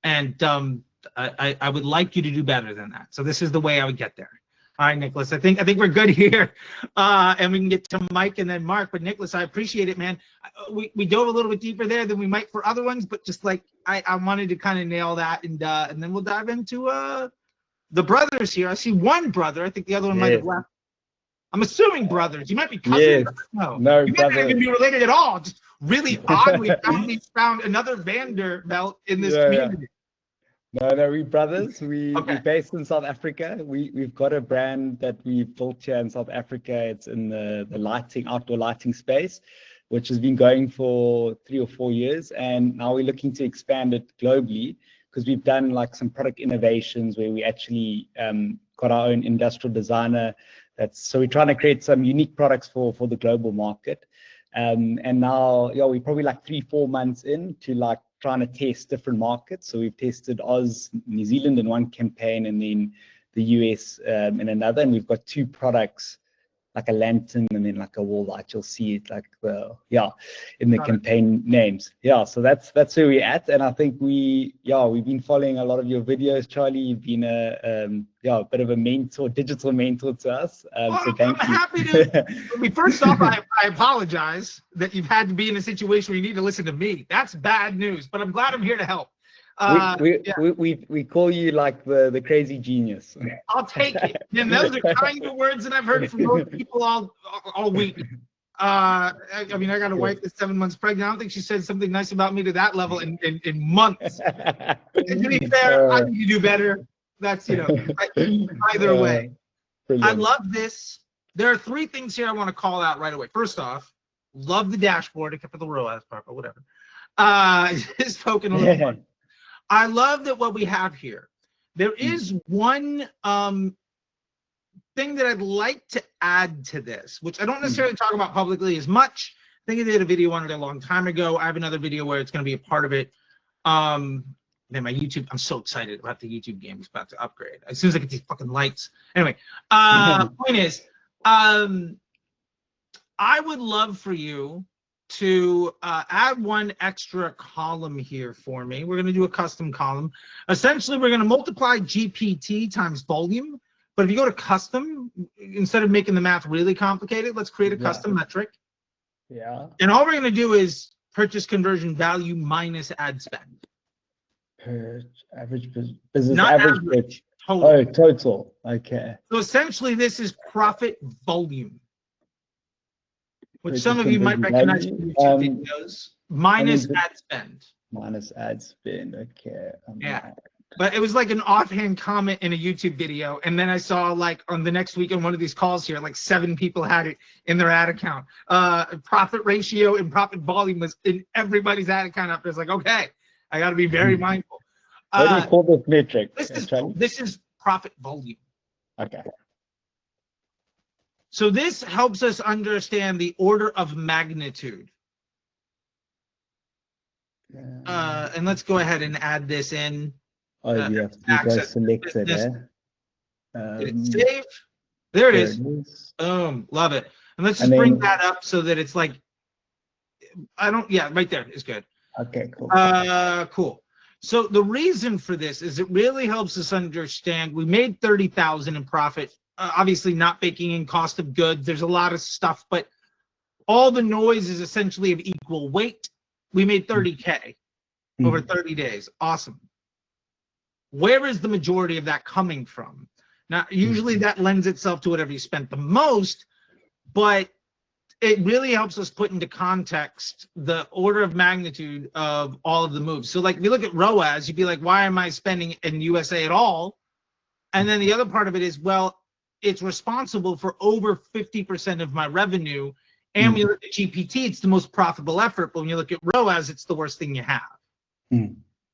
And I would like you to do better than that. So this is the way I would get there. All right, Nicholas, I think we're good here, and we can get to Mike and then Mark. But Nicholas, I appreciate it, man. We dove a little bit deeper there than we might for other ones, but just like I wanted to kind of nail that, and then we'll dive into the brothers here. I see one brother. I think the other one might have left. I'm assuming brothers. You might be cousins. Yes. No, No, you might not brother. even be related at all. Just really oddly found another Vanderbilt in this community. No, we brothers. We're Okay. based in South Africa. We've got a brand that we built here in South Africa. It's in the lighting, outdoor lighting space, which has been going for 3 or 4 years. And now we're looking to expand it globally because we've done like some product innovations where we actually got our own industrial designer. So we're trying to create some unique products for the global market. And now, we're probably like 3-4 months in to like trying to test different markets. So we've tested New Zealand in one campaign, and then the US in another. And we've got 2 products, like a lantern and then like a wall light. You'll see it like in the campaign names. So that's where we're at. And I think we've been following a lot of your videos, Charlie. You've been a bit of a mentor, digital mentor to us. So thank you. Happy to. I mean, first off, I apologize that you've had to be in a situation where you need to listen to me. That's bad news, but I'm glad I'm here to help. We call you like the crazy genius. I'll take it. And those are kind of words that I've heard from most people all week. I mean, I got a wife that's 7 months pregnant. I don't think she said something nice about me to that level in months. And to be fair, I think you do better. That's, either way. Brilliant. I love this. There are 3 things here I want to call out right away. First off, love the dashboard, except for the ROAS part, but whatever. Just poking a little fun. I love that what we have here. There is one thing that I'd like to add to this, which I don't necessarily talk about publicly as much. I think I did a video on it a long time ago. I have another video where it's going to be a part of it. Man, my YouTube, I'm so excited about the YouTube game. It's about to upgrade. As soon as I get these fucking lights. Anyway, point is, I would love for you to add one extra column here for me. We're going to do a custom column. Essentially, we're going to multiply GPT times volume. But if you go to custom, instead of making the math really complicated, let's create a custom metric. Yeah. And all we're going to do is purchase conversion value minus ad spend. Average business Not average. Total. Oh, total. Okay. So essentially, this is profit volume, which Purchase some of you might recognize from YouTube videos, minus ad spend. Minus ad spend. Okay. But it was like an offhand comment in a YouTube video, and then I saw like on the next week on one of these calls here, like 7 people had it in their ad account. Profit ratio and profit volume was in everybody's ad account up there. It's like, okay, I got to be very mindful. What do you call this metric? This is profit volume. Okay. So this helps us understand the order of magnitude. And let's go ahead and add this in. Oh, you have to go select it, Did it save? There it is. Boom, love it. And let's just bring that up so that it's like, right there is good. Okay, cool. Cool. So the reason for this is it really helps us understand. We made 30,000 in profit, obviously not baking in cost of goods. There's a lot of stuff, but all the noise is essentially of equal weight. We made 30K over 30 days. Awesome. Where is the majority of that coming from? Now, usually that lends itself to whatever you spent the most, but it really helps us put into context the order of magnitude of all of the moves. So like if you look at ROAS, you'd be like, why am I spending in USA at all? And then the other part of it is, well, it's responsible for over 50% of my revenue. And when you look at GPT, it's the most profitable effort. But when you look at ROAS, it's the worst thing you have.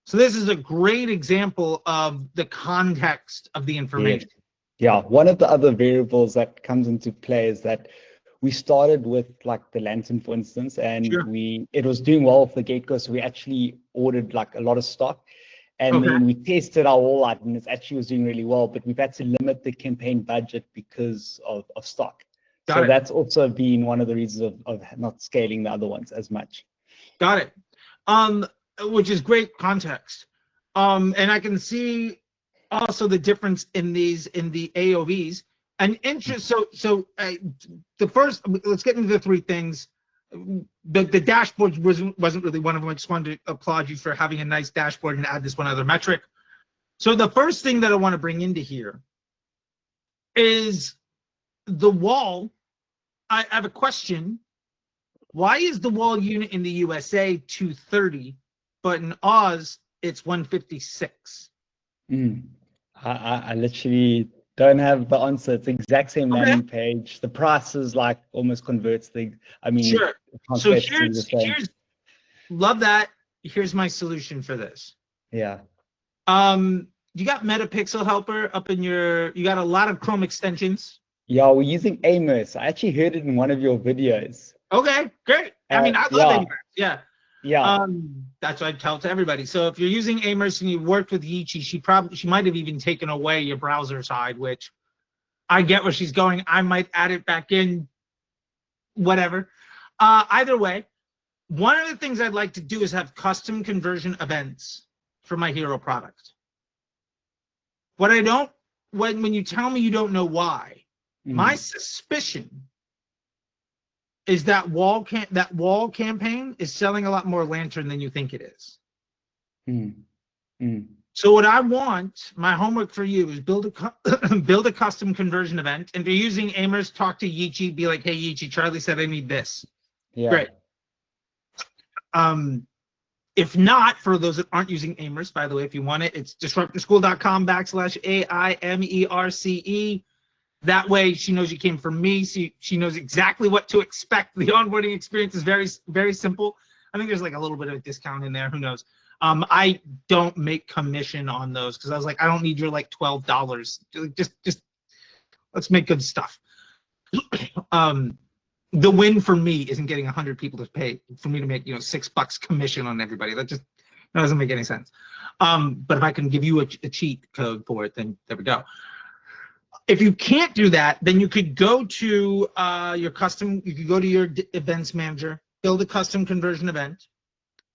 So this is a great example of the context of the information. Yeah, one of the other variables that comes into play is that we started with like the lantern, for instance, and it was doing well off the get-go. So we actually ordered like a lot of stock, and then we tested our wall light, and it actually was doing really well. But we've had to limit the campaign budget because of stock. So that's also been one of the reasons of not scaling the other ones as much. Got it. Which is great context. And I can see also the difference in the AOVs. And interest. So the first, let's get into the 3 things. The dashboard wasn't really one of them. I just wanted to applaud you for having a nice dashboard and add this one other metric. So the first thing that I want to bring into here is the wall, I have a question. Why is the wall unit in the USA 230, but in Oz it's 156? I literally don't have the answer. It's the exact same Okay. landing page. The price is like almost converts the, I mean, Sure. it So translates to the same. here's love that. Here's my solution for this. Yeah. You got Metapixel Helper up in your, you got a lot of Chrome extensions. Yeah, we're using eCommerce. I actually heard it in one of your videos. Okay, great. I mean, I love yeah. eCommerce. Yeah. Yeah. That's what I tell to everybody. So if you're using eCommerce and you worked with Yeechi, she might have even taken away your browser side, which I get where she's going. I might add it back in, whatever. Either way, one of the things I'd like to do is have custom conversion events for my hero product. What I don't, when you tell me you don't know why, my suspicion is that wall campaign is selling a lot more lantern than you think it is. So what I want, my homework for you is build a custom conversion event. And if you're using eCommerce, talk to Yeechi, be like, hey Yeechi, Charlie said I need this. Yeah. Great. If not, for those that aren't using eCommerce, by the way, if you want it, it's disruptorschool.com/AIMERCE. That way she knows you came from me. She knows exactly what to expect. The onboarding experience is very, very simple. I think there's like a little bit of a discount in there. Who knows? I don't make commission on those because I was like, I don't need your like $12. Just let's make good stuff. The win for me isn't getting 100 people to pay for me to make, you know, $6 commission on everybody. That doesn't make any sense. But if I can give you a cheat code for it, then there we go. If you can't do that, then you could go to you could go to your events manager, build a custom conversion event,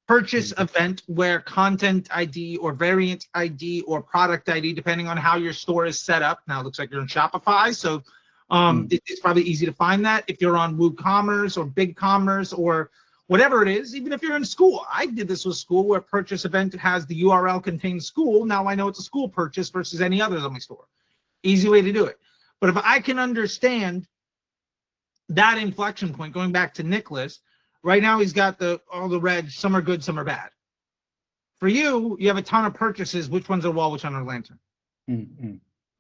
purchase event where content ID or variant ID or product ID, depending on how your store is set up. Now it looks like you're in Shopify, so it's probably easy to find that. If you're on WooCommerce or BigCommerce or whatever it is, even if you're in school. I did this with school where purchase event has the URL contains school. Now I know it's a school purchase versus any others on my store. Easy way to do it. But if I can understand that inflection point, going back to Nicholas, right now he's got all the red, some are good, some are bad. For you, you have a ton of purchases. Which ones are wall, which one are lantern?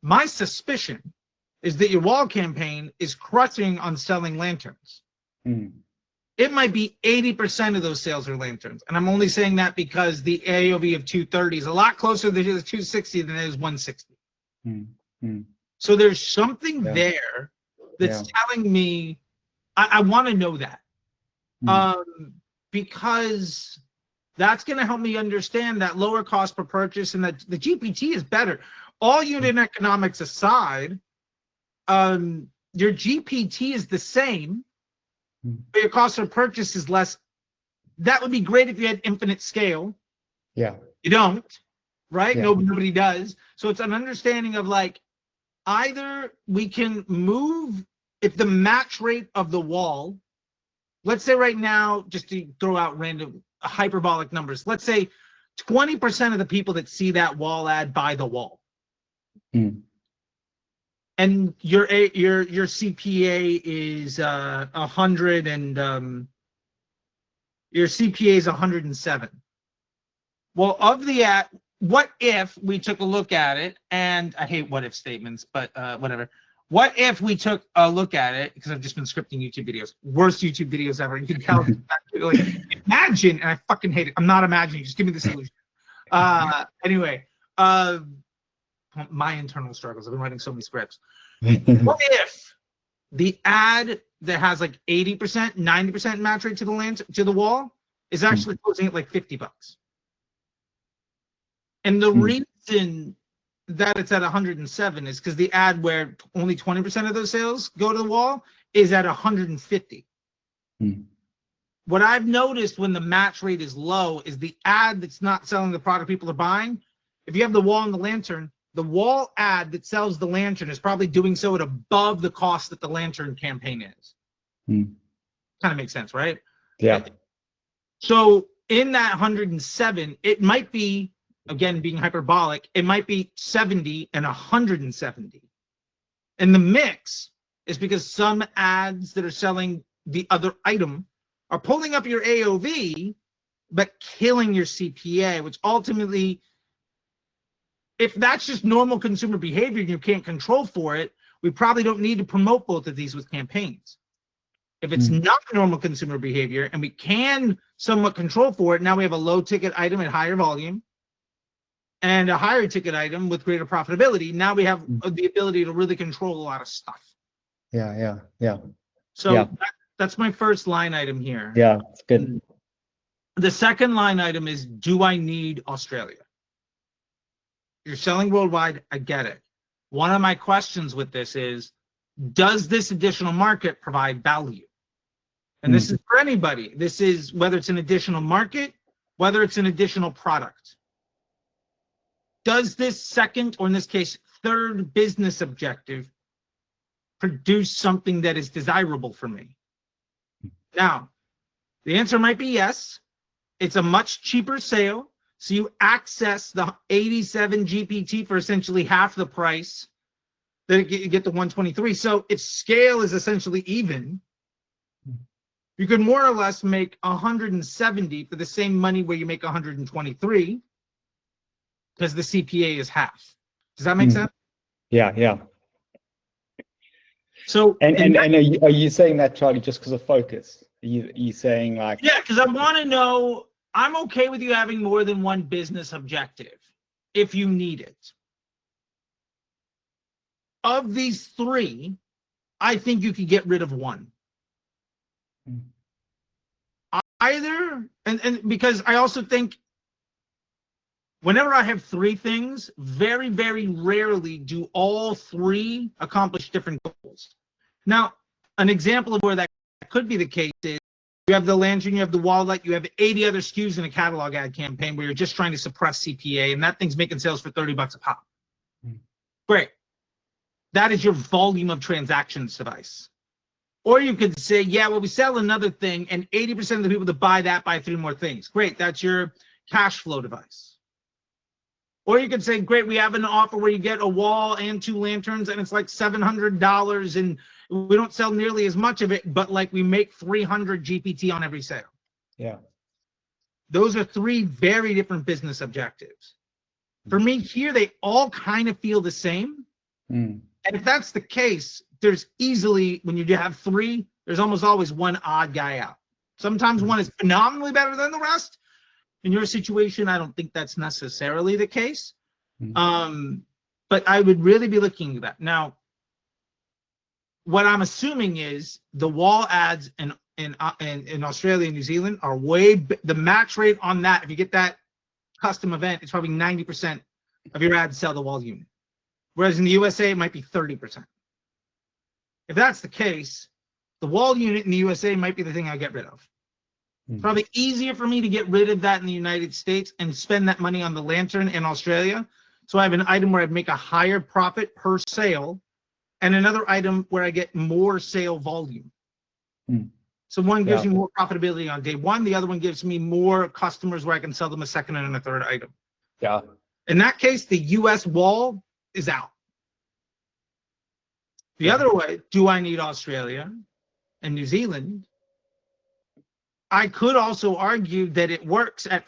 My suspicion is that your wall campaign is crushing on selling lanterns. It might be 80% of those sales are lanterns. And I'm only saying that because the AOV of 230 is a lot closer to the 260 than it is 160. So there's something there that's telling me I want to know that. Because that's going to help me understand that lower cost per purchase and that the GPT is better. All unit economics aside, your GPT is the same, but your cost per purchase is less. That would be great if you had infinite scale. Yeah. You don't, right? Yeah. Nobody does. So it's an understanding of like, either we can move, if the match rate of the wall, let's say right now, just to throw out random hyperbolic numbers, let's say 20% of the people that see that wall ad buy the wall. And your CPA is 100 and your CPA is 107. Well, of the ad, what if we took a look at it, and I hate what if statements, but whatever. What if we took a look at it, because I've just been scripting YouTube videos, worst YouTube videos ever. You can tell, like, imagine, and I fucking hate it. I'm not imagining, just give me the solution. Anyway, my internal struggles. I've been writing so many scripts. What if the ad that has like 80%, 90% match rate to the wall is actually closing at like $50? And the reason that it's at 107 is because the ad where only 20% of those sales go to the wall is at 150. What I've noticed when the match rate is low is the ad that's not selling the product people are buying. If you have the wall and the lantern, the wall ad that sells the lantern is probably doing so at above the cost that the lantern campaign is. Kind of makes sense, right? Yeah. So in that 107, it might be, again, being hyperbolic, it might be 70 and 170. And the mix is because some ads that are selling the other item are pulling up your AOV, but killing your CPA, which ultimately, if that's just normal consumer behavior and you can't control for it, we probably don't need to promote both of these with campaigns. If it's not normal consumer behavior and we can somewhat control for it, now we have a low ticket item at higher volume and a higher ticket item with greater profitability. Now we have the ability to really control a lot of stuff. Yeah. So that's my first line item here. Yeah, it's good. The second line item is, do I need Australia? You're selling worldwide, I get it. One of my questions with this is, does this additional market provide value? And this is for anybody. This is whether it's an additional market, whether it's an additional product. Does this second, or in this case, third business objective produce something that is desirable for me? Now, the answer might be yes. It's a much cheaper sale. So you access the 87 GPT for essentially half the price that you get the 123. So if scale is essentially even, you could more or less make 170 for the same money where you make 123 because the CPA is half. Does that make sense? Yeah. So and are you saying that, Charlie, just because of focus? Are you saying like? Yeah, because I want to know, I'm okay with you having more than one business objective if you need it. Of these three, I think you could get rid of one. Either, and because I also think whenever I have three things, very, very rarely do all three accomplish different goals. Now, an example of where that could be the case is you have the lantern, you have the wallet, you have 80 other SKUs in a catalog ad campaign where you're just trying to suppress CPA, and that thing's making sales for 30 bucks a pop. Great. That is your volume of transactions device. Or you could say, yeah, well, we sell another thing, and 80% of the people that buy that buy three more things. Great, that's your cash flow device. Or you could say, great, we have an offer where you get a wall and two lanterns, and it's like $700, and we don't sell nearly as much of it, but like we make 300 GPT on every sale. Yeah. Those are three very different business objectives. For me here, they all kind of feel the same. And if that's the case, there's easily, when you have three, there's almost always one odd guy out. Sometimes one is phenomenally better than the rest. In your situation, I don't think that's necessarily the case. But I would really be looking at that. Now, what I'm assuming is the wall ads in Australia and New Zealand are the match rate on that, if you get that custom event, it's probably 90% of your ads sell the wall unit. Whereas in the USA, it might be 30%. If that's the case, the wall unit in the USA might be the thing I get rid of. It's probably easier for me to get rid of that in the United States and spend that money on the lantern in Australia. So I have an item where I'd make a higher profit per sale and another item where I get more sale volume. So one gives me more profitability on day one. The other one gives me more customers where I can sell them a second and a third item. Yeah. In that case, the US wall is out. The other way, do I need Australia and New Zealand? I could also argue that it works at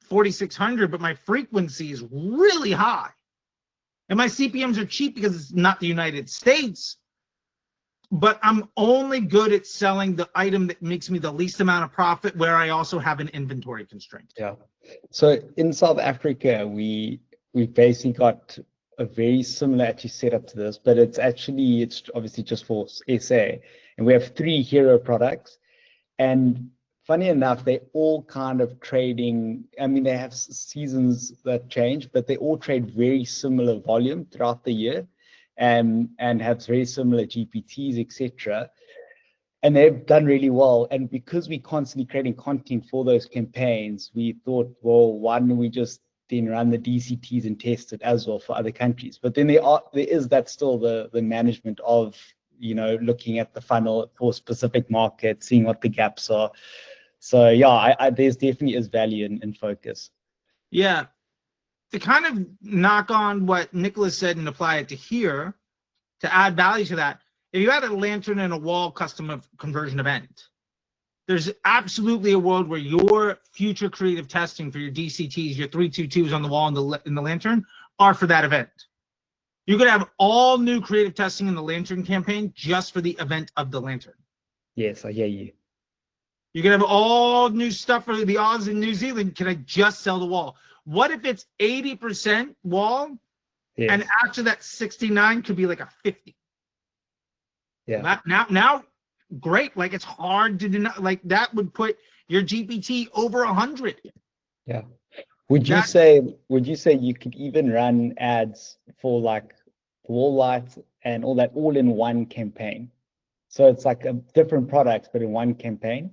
4,600, but my frequency is really high. And my CPMs are cheap because it's not the United States, but I'm only good at selling the item that makes me the least amount of profit where I also have an inventory constraint. Yeah. So in South Africa, we basically got a very similar actually setup to this, but it's obviously just for SA. And we have 3 hero products. And funny enough, they all kind of trading, I mean, they have seasons that change, but they all trade very similar volume throughout the year and have very similar GPTs, etc. And they've done really well. And because we're constantly creating content for those campaigns, we thought, well, why don't we just then run the DCTs and test it as well for other countries? But then there is that still the management of, you know, looking at the funnel for specific markets, seeing what the gaps are. So yeah, there's definitely is value in focus. Yeah. To kind of knock on what Nicholas said and apply it to here, to add value to that, if you had a lantern and a wall custom conversion event, there's absolutely a world where your future creative testing for your DCTs, your 322s on the wall and in the lantern are for that event. You could have all new creative testing in the lantern campaign just for the event of the lantern. Yes, I hear you. You can have all new stuff for the Oz in New Zealand. Can I just sell the wall? What if it's 80% wall, Yes. and after that 69 could be like a 50? Yeah. Now, great. Like, it's hard to deny. Like, that would put your GPT over 100. Yeah. Would you say you could even run ads for like wall lights and all that all in one campaign? So it's like a different products, but in one campaign?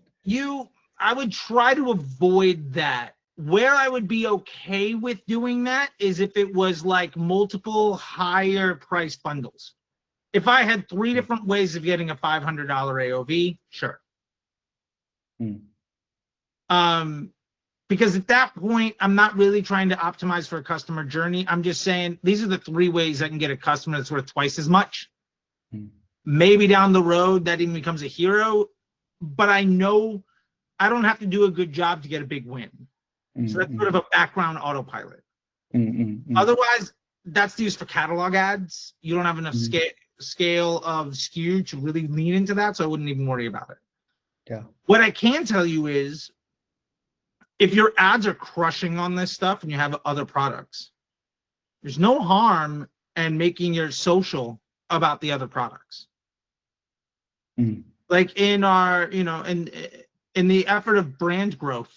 I would try to avoid that. Where I would be okay with doing that is if it was like multiple higher price bundles. If I had 3 different ways of getting a $500 AOV, sure. Because at that point, I'm not really trying to optimize for a customer journey. I'm just saying these are the 3 ways I can get a customer that's worth twice as much. Maybe down the road that even becomes a hero, but I know I don't have to do a good job to get a big win. So that's sort of a background autopilot. Otherwise, that's used for catalog ads. You don't have enough scale of SKU to really lean into that, so I wouldn't even worry about it. Yeah. What I can tell you is, if your ads are crushing on this stuff and you have other products, there's no harm in making your social about the other products. Like in our, in the effort of brand growth,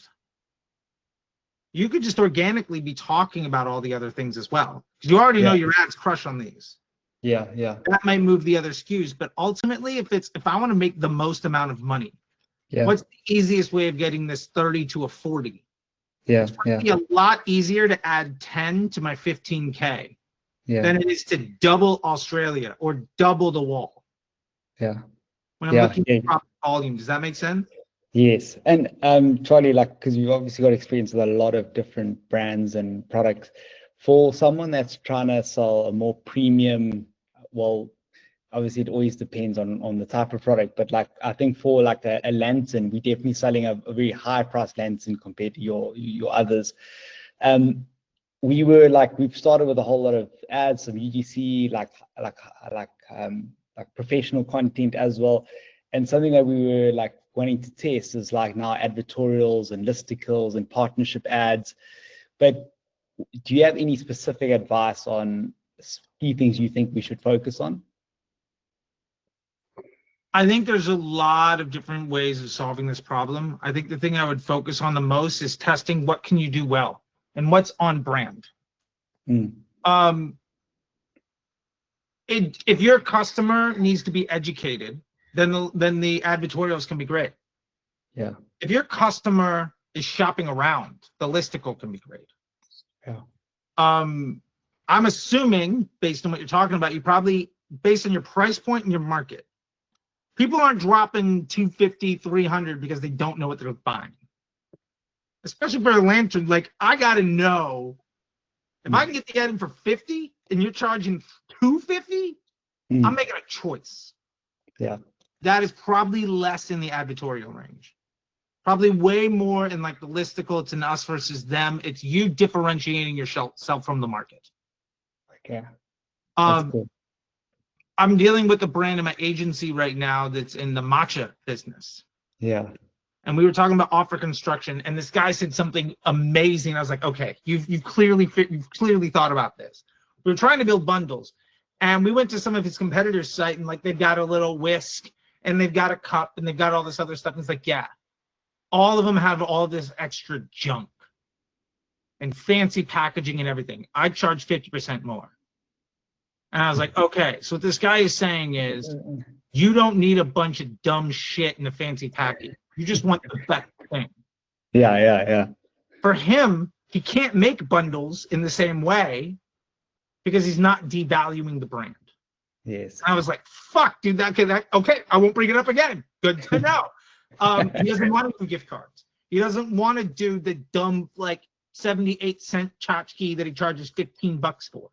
you could just organically be talking about all the other things as well. Because you already know your ads crush on these. Yeah. That might move the other SKUs, but ultimately, if I want to make the most amount of money, what's the easiest way of getting this 30 to a 40? It's probably a lot easier to add 10 to my 15K than it is to double Australia or double the wall. When I'm looking at profit volume, does that make sense? Yes. And Charlie, like, because you've obviously got experience with a lot of different brands and products, for someone that's trying to sell a more premium, well, obviously it always depends on the type of product, but like I think for like a lantern, we're definitely selling a very high price lantern compared to your others. We've started with a whole lot of ads, some UGC, like professional content as well. And something that we were like wanting to test is like now advertorials and listicles and partnership ads. But do you have any specific advice on key things you think we should focus on? I think there's a lot of different ways of solving this problem. I think the thing I would focus on the most is testing what can you do well and what's on brand. If your customer needs to be educated, then the advertorials can be great. Yeah. If your customer is shopping around, the listicle can be great. Yeah. I'm assuming, based on what you're talking about, you probably, based on your price point and your market, people aren't dropping $250, $300 because they don't know what they're buying. Especially for a lantern, like I gotta know if I can get the item for $50 and you're charging $250, I'm making a choice. Yeah. That is probably less in the advertorial range. Probably way more in like the listicle. It's an us versus them. It's you differentiating yourself from the market. Okay. That's cool. I'm dealing with a brand in my agency right now that's in the matcha business. Yeah. And we were talking about offer construction, and this guy said something amazing. I was like, okay, you've clearly thought about this. We were trying to build bundles, and we went to some of his competitors' site, and like they've got a little whisk, and they've got a cup, and they've got all this other stuff. And it's like, yeah, all of them have all this extra junk and fancy packaging and everything. I charge 50% more. And I was like, okay, so what this guy is saying is you don't need a bunch of dumb shit in a fancy package. You just want the best thing. Yeah. For him, he can't make bundles in the same way because he's not devaluing the brand. Yes. And I was like, fuck, dude, okay, I won't bring it up again. Good to know. He doesn't want to do gift cards. He doesn't want to do the dumb, like, 78-cent tchotchke that he charges $15 for.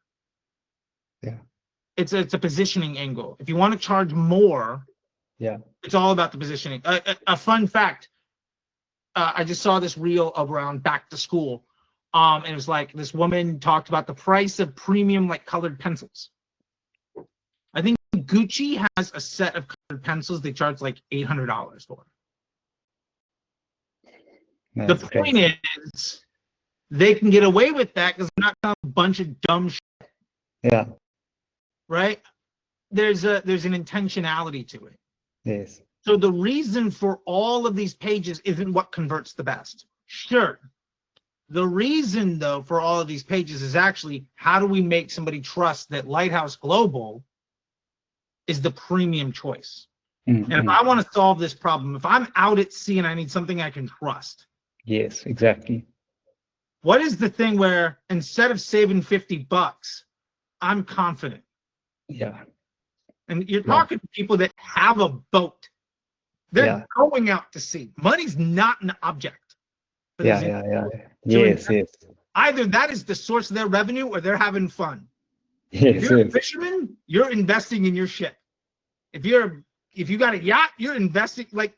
Yeah. it's a positioning angle. If you want to charge more, Yeah. it's all about the positioning. A fun fact, I just saw this reel around back to school. And it was like this woman talked about the price of premium like colored pencils. I think Gucci has a set of colored pencils they charge like $800 for. That's The crazy. point is, they can get away with that because they're not a bunch of dumb shit, Yeah. right? There's an intentionality to it. Yes. So the reason for all of these pages isn't what converts the best. Sure. The reason, though, for all of these pages is actually how do we make somebody trust that Lighthouse Global is the premium choice? Mm-hmm. And if I want to solve this problem, if I'm out at sea and I need something I can trust, Yes, exactly. what is the thing where instead of saving $50, I'm confident? Yeah. And you're talking to people that have a boat. They're going out to sea. Money's not an object. Yeah. Yes, yes. Either that is the source of their revenue or they're having fun. Yes, If you're a yes. fisherman, you're investing in your ship. If you got a yacht, you're investing. Like,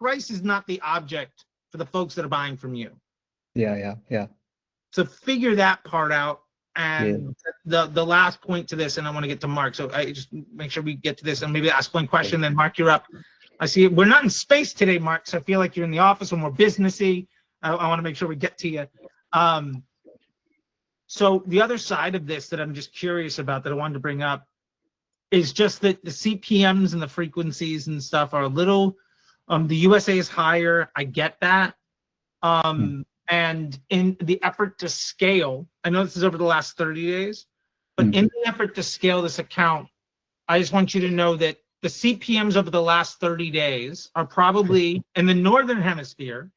price is not the object for the folks that are buying from you. Yeah. So figure that part out. And the last point to this, and I want to get to Mark. So I just make sure we get to this and maybe ask one question. Then Mark, you're up. I see we're not in space today, Mark. So I feel like you're in the office when we're businessy. I want to make sure we get to you. So the other side of this that I'm just curious about that I wanted to bring up is just that the CPMs and the frequencies and stuff are a little, the USA is higher. I get that. And in the effort to scale, I know this is over the last 30 days, but in the effort to scale this account, I just want you to know that the CPMs over the last 30 days are probably in the Northern Hemisphere,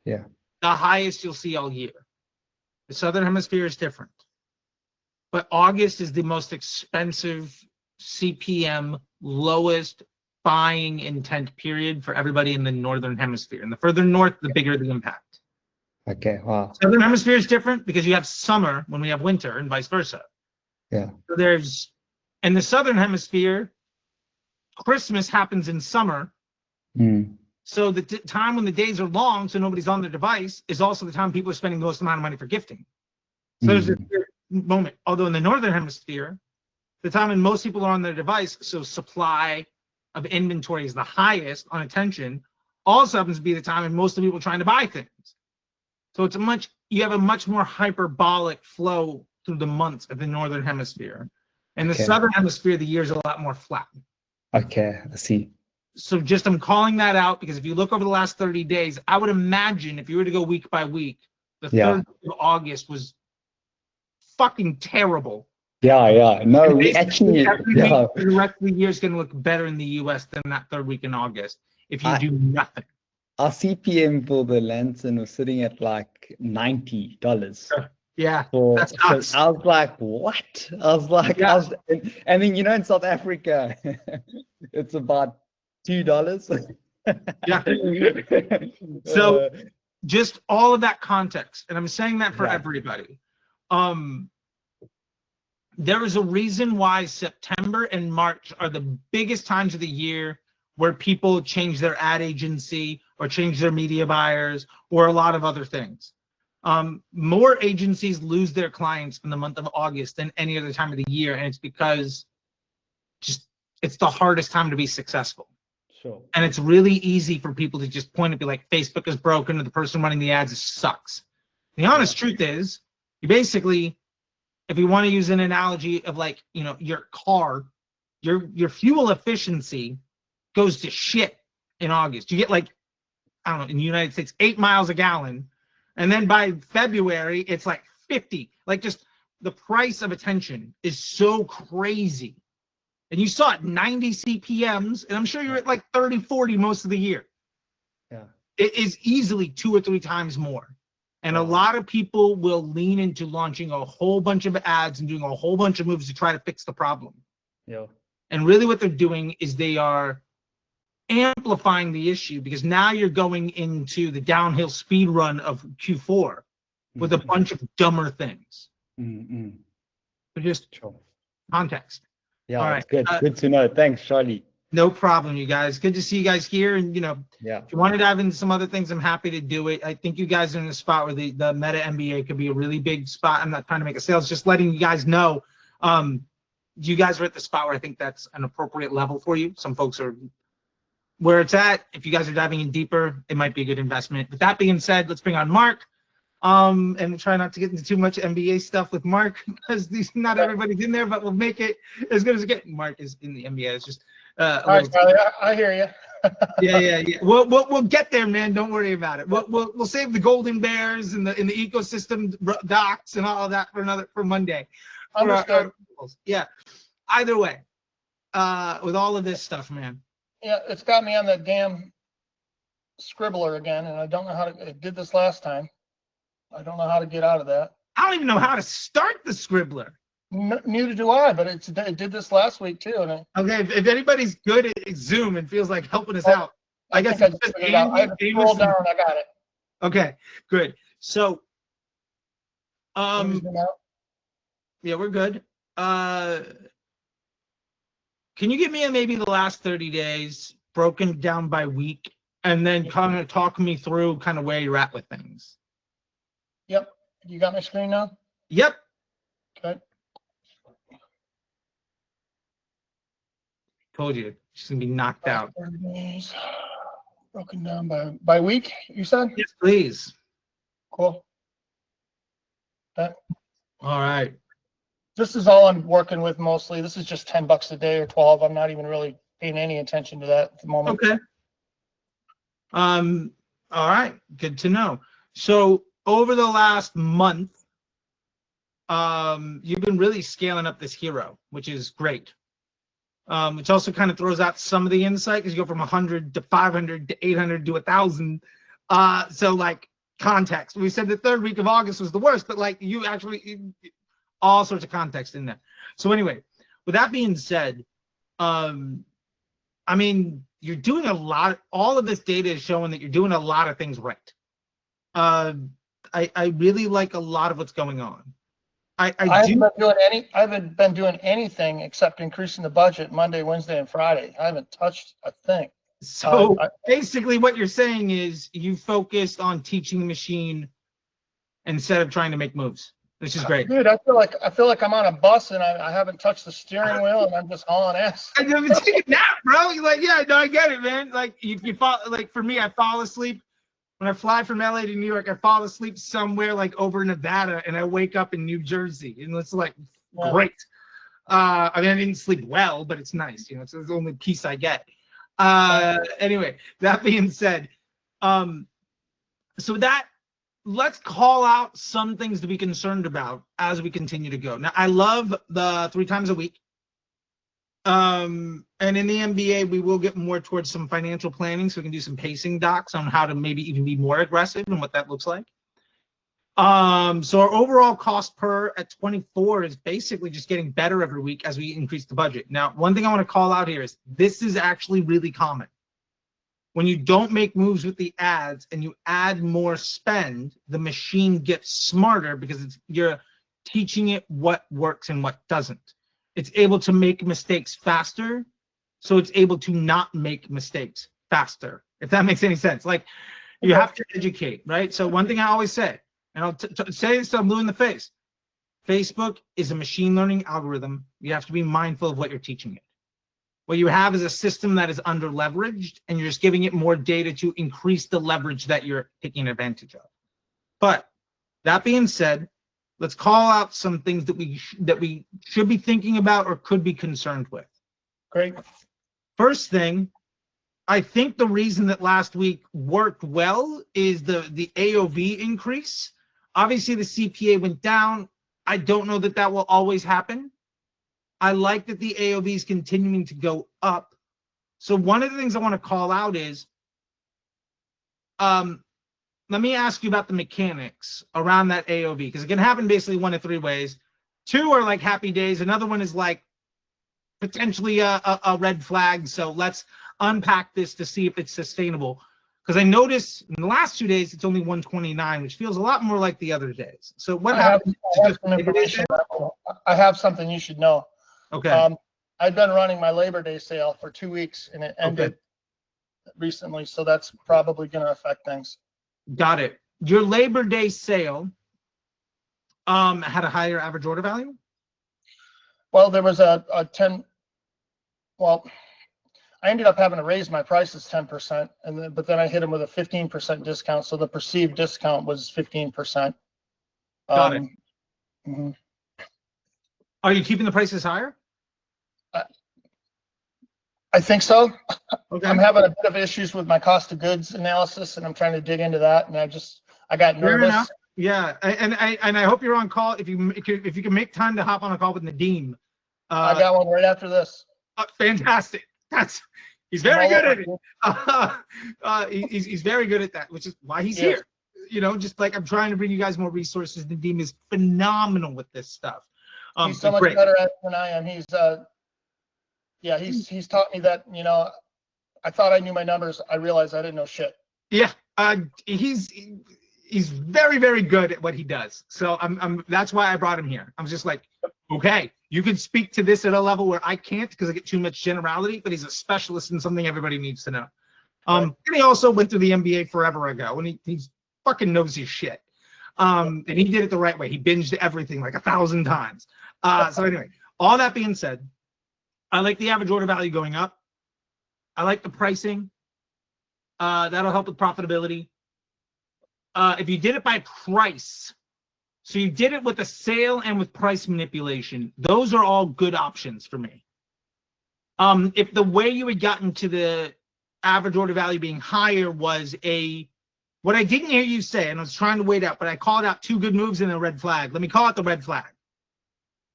the highest you'll see all year. The Southern Hemisphere is different. But August is the most expensive CPM, lowest buying intent period for everybody in the Northern Hemisphere. And the further north, the bigger the impact. Okay, wow. Southern Hemisphere is different because you have summer when we have winter and vice versa. Yeah. So there's, in the Southern Hemisphere, Christmas happens in summer. So the time when the days are long, so nobody's on their device, is also the time people are spending the most amount of money for gifting. So there's a moment. Although in the Northern Hemisphere, the time when most people are on their device, so supply of inventory is the highest on attention, also happens to be the time when most of the people are trying to buy things. So it's you have a much more hyperbolic flow through the months of the Northern Hemisphere. In the Southern Hemisphere, the year's a lot more flat. Okay, I see. So just I'm calling that out because if you look over the last 30 days, I would imagine if you were to go week by week, the 3rd of August was fucking terrible. Yeah. No, we actually, the rest of the year is going to look better in the US than that 3rd week in August if you do nothing. Our CPM for the lantern was sitting at like $90. Yeah, that's nuts. I was like, what? I was like, and then in South Africa, it's about $2. So just all of that context, and I'm saying that for everybody. There is a reason why September and March are the biggest times of the year where people change their ad agency or change their media buyers or a lot of other things. More agencies lose their clients in the month of August than any other time of the year, and it's because it's the hardest time to be successful. Sure. And it's really easy for people to just point and be like, Facebook is broken, or the person running the ads sucks. The honest truth is, you basically, if you want to use an analogy of like, your car, your fuel efficiency goes to shit in August. You get like, I don't know, in the United States, 8 miles a gallon. And then by February, it's like 50. Like, just the price of attention is so crazy. And you saw it 90 CPMs, and I'm sure you're at like 30, 40 most of the year. Yeah. It is easily 2 or 3 times more. And a lot of people will lean into launching a whole bunch of ads and doing a whole bunch of moves to try to fix the problem. Yeah. And really what they're doing is they are amplifying the issue, because now you're going into the downhill speed run of Q4 with a bunch of dumber things. But just context. Yeah, All it's right. good. Good to know. Thanks, Charlie. No problem, you guys. Good to see you guys here. And, you know, Yeah. if you want to dive into some other things, I'm happy to do it. I think you guys are in a spot where the Meta MBA could be a really big spot. I'm not trying to make a sales, just letting you guys know. You guys are at the spot where I think that's an appropriate level for you. Some folks are where it's at. If you guys are diving in deeper, it might be a good investment. With that being said, let's bring on Mark. And try not to get into too much MBA stuff with Mark because not everybody's in there, but we'll make it as good as it gets. Mark is in the MBA. It's just All right, Charlie, I hear you. yeah. We'll get there, man. Don't worry about it. We'll save the golden bears and the ecosystem docs and all of that for Monday. Understood. Yeah. Either way, with all of this stuff, man. Yeah, it's got me on the damn scribbler again, and I don't know how to. It did this last time. I don't know how to get out of that. I don't even know how to start the scribbler. Neither do I, but it did this last week too. And Okay, if anybody's good at Zoom and feels like helping us out, I guess I just figured it out. I scroll down, I got it. Okay, good. So, Yeah, yeah, we're good. Can you give me maybe the last 30 days broken down by week, and then kind of talk me through kind of where you're at with things? Yep. You got my screen now? Yep. Okay. Told you, she's gonna be knocked out. 30 days. Broken down by week, you said? Yes, please. Cool. That. All right. This is all I'm working with mostly. This is just $10 a day or 12. I'm not even really paying any attention to that at the moment. Okay. All right. Good to know. So over the last month, you've been really scaling up this hero, which is great. Which also kind of throws out some of the insight because you go from 100 to 500 to 800 to 1,000. So like context, we said the third week of August was the worst, but like you actually all sorts of context in there. So anyway, with that being said, I mean, you're doing a lot. All of this data is showing that you're doing a lot of things right. I really like a lot of what's going on. I haven't been doing anything except increasing the budget Monday, Wednesday, and Friday. I haven't touched a thing. So basically what you're saying is you focused on teaching the machine instead of trying to make moves, which is great. Dude, I feel like I'm on a bus and I haven't touched the steering wheel and I'm just hauling ass. I never taken a nap, bro. You're like, yeah, no, I get it, man. Like you fall, like for me, I fall asleep. When I fly from LA to New York, I fall asleep somewhere like over Nevada and I wake up in New Jersey. And it's like, great. I mean, I didn't sleep well, but it's nice. You know, it's the only piece I get. Anyway, that being said, let's call out some things to be concerned about as we continue to go. Now, I love the 3 times a week. And in the MBA, we will get more towards some financial planning, so we can do some pacing docs on how to maybe even be more aggressive and what that looks like. So our overall cost per at 24 is basically just getting better every week as we increase the budget. Now, one thing I want to call out here is this is actually really common. When you don't make moves with the ads and you add more spend, the machine gets smarter because you're teaching it what works and what doesn't. It's able to make mistakes faster, so it's able to not make mistakes faster, if that makes any sense. Like, you have to educate, right? So one thing I always say, and I'll say this till I'm blue in the face, Facebook is a machine learning algorithm. You have to be mindful of what you're teaching it. What you have is a system that is under leveraged, and you're just giving it more data to increase the leverage that you're taking advantage of. But that being said, let's call out some things that we should be thinking about or could be concerned with. Great. First thing, I think the reason that last week worked well is the AOV increase. Obviously, the CPA went down. I don't know that that will always happen. I like that the AOV is continuing to go up. So one of the things I want to call out is, let me ask you about the mechanics around that AOV, because it can happen basically 1 of 3 ways. 2 are like happy days. Another one is like potentially a red flag. So let's unpack this to see if it's sustainable. Because I noticed in the last 2 days, it's only 129, which feels a lot more like the other days. So what happens? I have something you should know. Okay. I've been running my Labor Day sale for 2 weeks and it ended recently, so that's probably going to affect things. Got it. Your Labor Day sale had a higher average order value? Well, there was a 10, well, I ended up having to raise my prices 10%, and then, but then I hit them with a 15% discount, so the perceived discount was 15%. Got it. Mhm. Are you keeping the prices higher? I think so. Okay. I'm having a bit of issues with my cost of goods analysis, and I'm trying to dig into that, and I got Fair nervous. enough. Yeah, and I hope you're on call. If you can make time to hop on a call with Nadeem. I got one right after this. Fantastic. He's very good at it. He's very good at that, which is why he's here. You know, just like I'm trying to bring you guys more resources. Nadeem is phenomenal with this stuff. He's so much better at it than I am. He's taught me that, you know, I thought I knew my numbers. I realized I didn't know shit. Yeah, he's very, very good at what he does. So that's why I brought him here. I'm just like, okay, you can speak to this at a level where I can't because I get too much generality, but he's a specialist in something everybody needs to know. And he also went through the MBA forever ago, and he's fucking knows his shit. And he did it the right way. He binged everything like 1,000 times. So anyway, all that being said, I like the average order value going up. I like the pricing. That'll help with profitability. If you did it by price, so you did it with a sale and with price manipulation, those are all good options for me. If the way you had gotten to the average order value being higher was what I didn't hear you say, and I was trying to wait out, but I called out 2 good moves and a red flag. Let me call out the red flag.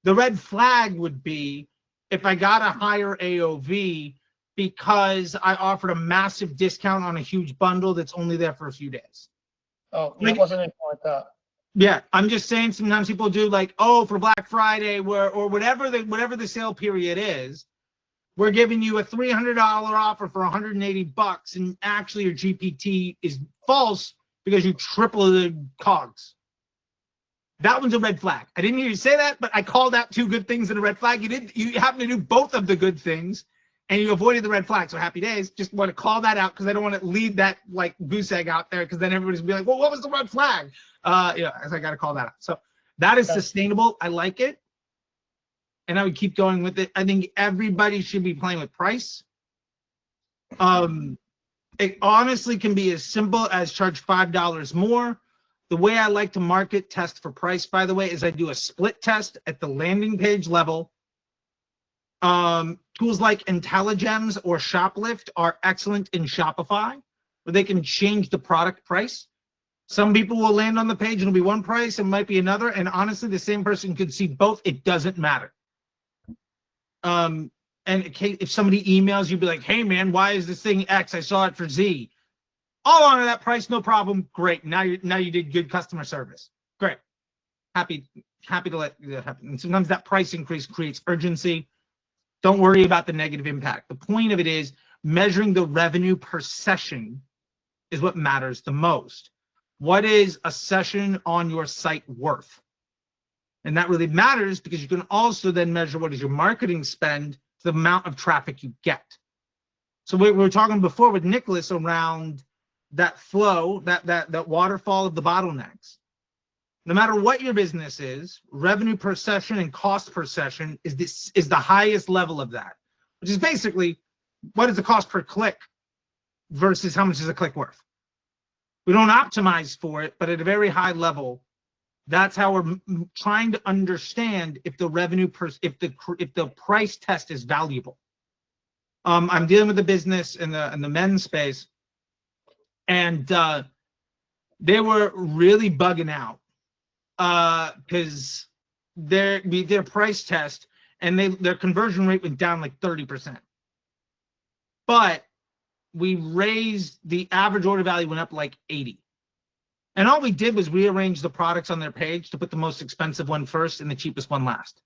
The red flag would be if I got a higher AOV because I offered a massive discount on a huge bundle that's only there for a few days. Oh, it wasn't anything like that. Yeah, I'm just saying sometimes people do like, oh, for Black Friday or whatever the sale period is, we're giving you a $300 offer for $180, and actually your GPT is false because you triple the COGS. That one's a red flag. I didn't hear you say that, but I called out 2 good things and a red flag. You happen to do both of the good things, and you avoided the red flag. So happy days. Just want to call that out because I don't want to leave that like goose egg out there because then everybody's gonna be like, well, what was the red flag? Yeah, as I got to call that out. So that is sustainable. I like it, and I would keep going with it. I think everybody should be playing with price. It honestly can be as simple as charge $5 more. The way I like to market test for price, by the way, is I do a split test at the landing page level. Tools like IntelliGems or Shoplift are excellent in Shopify, where they can change the product price. Some people will land on the page and it'll be one price, it might be another, and honestly, the same person could see both. It doesn't matter. And if somebody emails you, be like, hey man, why is this thing X? I saw it for Z. All on that price, no problem. Great. Now you did good customer service. Great. Happy to let that happen. And sometimes that price increase creates urgency. Don't worry about the negative impact. The point of it is measuring the revenue per session is what matters the most. What is a session on your site worth? And that really matters because you can also then measure what is your marketing spend, the amount of traffic you get. So we were talking before with Nicholas around that flow, that waterfall of the bottlenecks. No matter what your business is, revenue per session and cost per session is the highest level of that, which is basically what is the cost per click versus how much is a click worth. We don't optimize for it, but at a very high level, that's how we're trying to understand if the revenue if the price test is valuable. I'm dealing with the business in the men's space, and they were really bugging out because we did a price test and their conversion rate went down like 30%. But we raised the average order value went up like 80. And all we did was rearrange the products on their page to put the most expensive one first and the cheapest one last.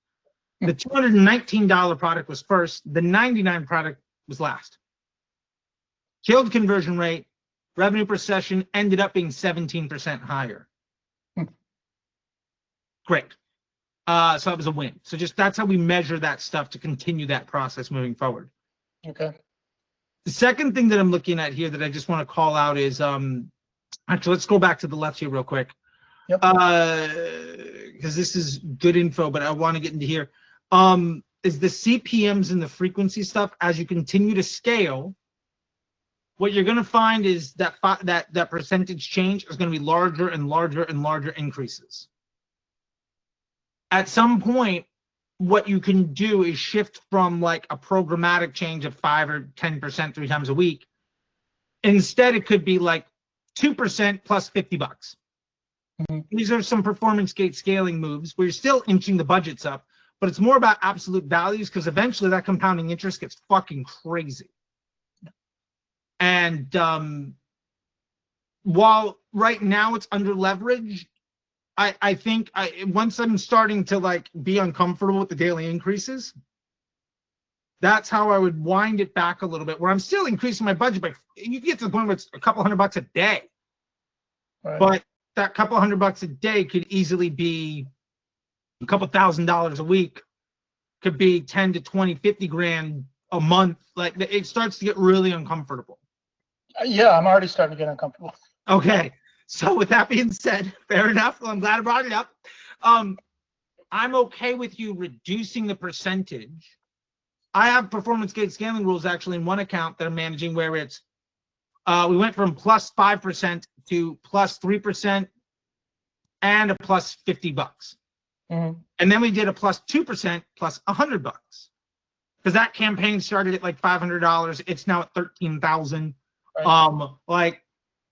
The $219 product was first, the $99 product was last. Killed conversion rate, revenue per session ended up being 17% higher. Great. So that was a win. So just that's how we measure that stuff to continue that process moving forward. Okay. The second thing that I'm looking at here that I just want to call out is actually let's go back to the left here real quick. Yep. Because this is good info, but I want to get into here. Is the CPMs and the frequency stuff. As you continue to scale, what you're going to find is that that percentage change is going to be larger and larger and larger increases. At some point, what you can do is shift from like a programmatic change of 5 or 10% 3 times a week. Instead, it could be like 2% plus $50. Mm-hmm. These are some performance gate scaling moves where you're still inching the budgets up, but it's more about absolute values because eventually that compounding interest gets fucking crazy. And while right now it's under leveraged, I think once I'm starting to like be uncomfortable with the daily increases, that's how I would wind it back a little bit, where I'm still increasing my budget, but you get to the point where it's a couple $100 a day. Right. But that couple $100 a day could easily be a couple $1,000s a week, could be 10 to 20, 50 grand a month. Like it starts to get really uncomfortable. Yeah, I'm already starting to get uncomfortable. Okay. So with that being said, fair enough. Well, I'm glad I brought it up. I'm okay with you reducing the percentage. I have performance gate scaling rules actually in one account that I'm managing where it's we went from plus 5% to plus 3% and a plus $50. Mm-hmm. And then we did a plus 2% plus $100 because that campaign started at like $500. It's now at $13,000. Right. Like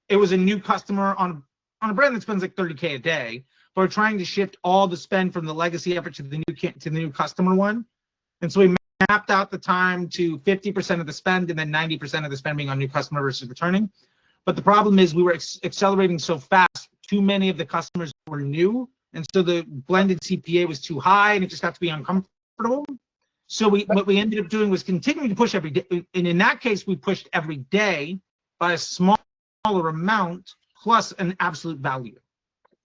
it was a new customer on a brand that spends like $30K a day. But we're trying to shift all the spend from the legacy effort to the new customer one. And so we mapped out the time to 50% of the spend and then 90% of the spend being on new customer versus returning. But the problem is we were accelerating so fast, too many of the customers were new. And so the blended CPA was too high and it just got to be uncomfortable. So what we ended up doing was continuing to push every day. And in that case, we pushed every day by a smaller amount plus an absolute value.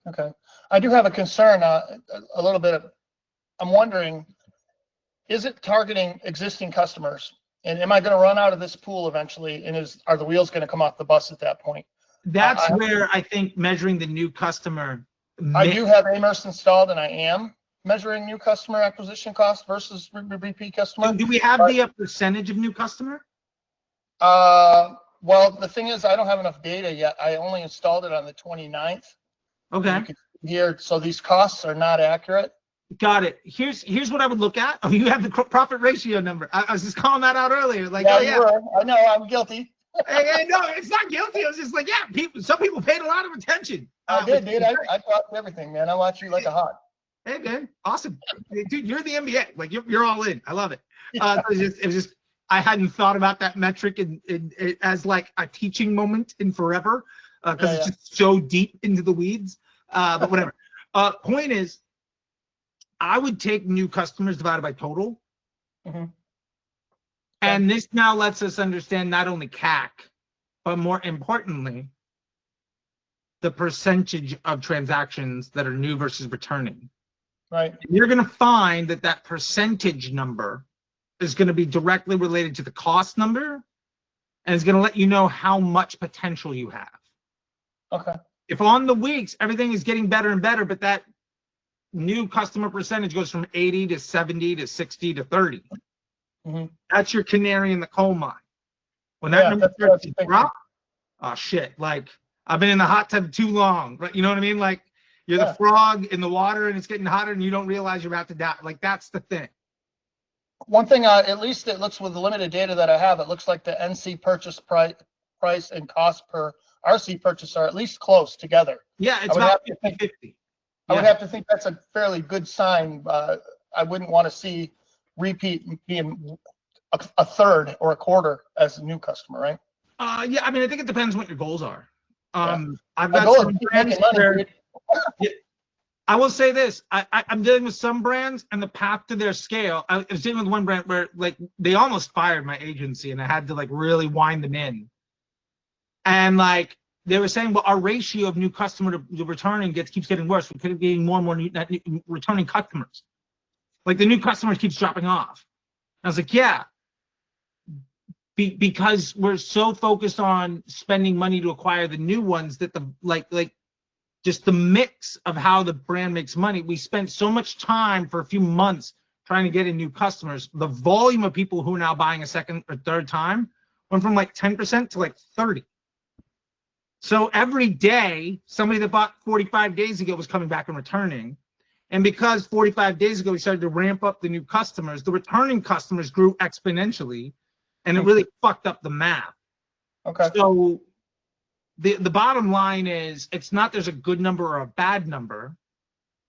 Okay. I do have a concern, a little bit of, I'm wondering, is it targeting existing customers? And am I going to run out of this pool eventually? And are the wheels going to come off the bus at that point? That's where I think measuring the new customer. I do have AMERS installed and I am measuring new customer acquisition cost versus repeat customer. Do we have the percentage of new customer? Well, the thing is, I don't have enough data yet. I only installed it on the 29th. Okay. You can hear, so these costs are not accurate. Got it. Here's what I would look at. Oh, you have the profit ratio number. I was just calling that out earlier. Like, yeah, oh yeah. You were. I know. I'm guilty. Hey, no, it's not guilty. I was just like, yeah, some people paid a lot of attention. I did, dude. I watched everything, man. I watch you like a hawk. Hey, man, awesome, dude. You're the NBA. Like, you're all in. I love it. It was just I hadn't thought about that metric as like a teaching moment in forever because it's just so deep into the weeds. But whatever. Point is, I would take new customers divided by total. Mm-hmm. And this now lets us understand not only CAC, but more importantly, the percentage of transactions that are new versus returning. Right. And you're going to find that percentage number is going to be directly related to the cost number, and it's going to let you know how much potential you have. Okay. If on the weeks, everything is getting better and better, but that new customer percentage goes from 80 to 70 to 60 to 30. Mm-hmm. That's your canary in the coal mine. When that number starts to drop, oh shit, like I've been in the hot tub too long, right? You know what I mean? Like you're the frog in the water and it's getting hotter and you don't realize you're about to die. Like that's the thing. One thing, at least it looks with the limited data that I have, it looks like the NC purchase price and cost per RC purchase are at least close together. Yeah, it's about 50-50. I would have to think that's a fairly good sign. I wouldn't want to see repeat being a third or a quarter as a new customer, right? Yeah, I mean, I think it depends what your goals are. I've My got goal some is to keep brands making money, where, dude. I will say this, I'm dealing with some brands and the path to their scale. I was dealing with one brand where like they almost fired my agency and I had to like really wind them in. And like they were saying, well, our ratio of new customer to returning keeps getting worse. We could be getting more and more new returning customers. Like the new customers keeps dropping off. I was like, yeah, because we're so focused on spending money to acquire the new ones that the like just the mix of how the brand makes money. We spent so much time for a few months trying to get in new customers. The volume of people who are now buying a second or third time went from like 10% to like 30. So every day, somebody that bought 45 days ago was coming back and returning. And because 45 days ago, we started to ramp up the new customers, the returning customers grew exponentially, and it really fucked up the math. Okay. So the bottom line is, it's not there's a good number or a bad number.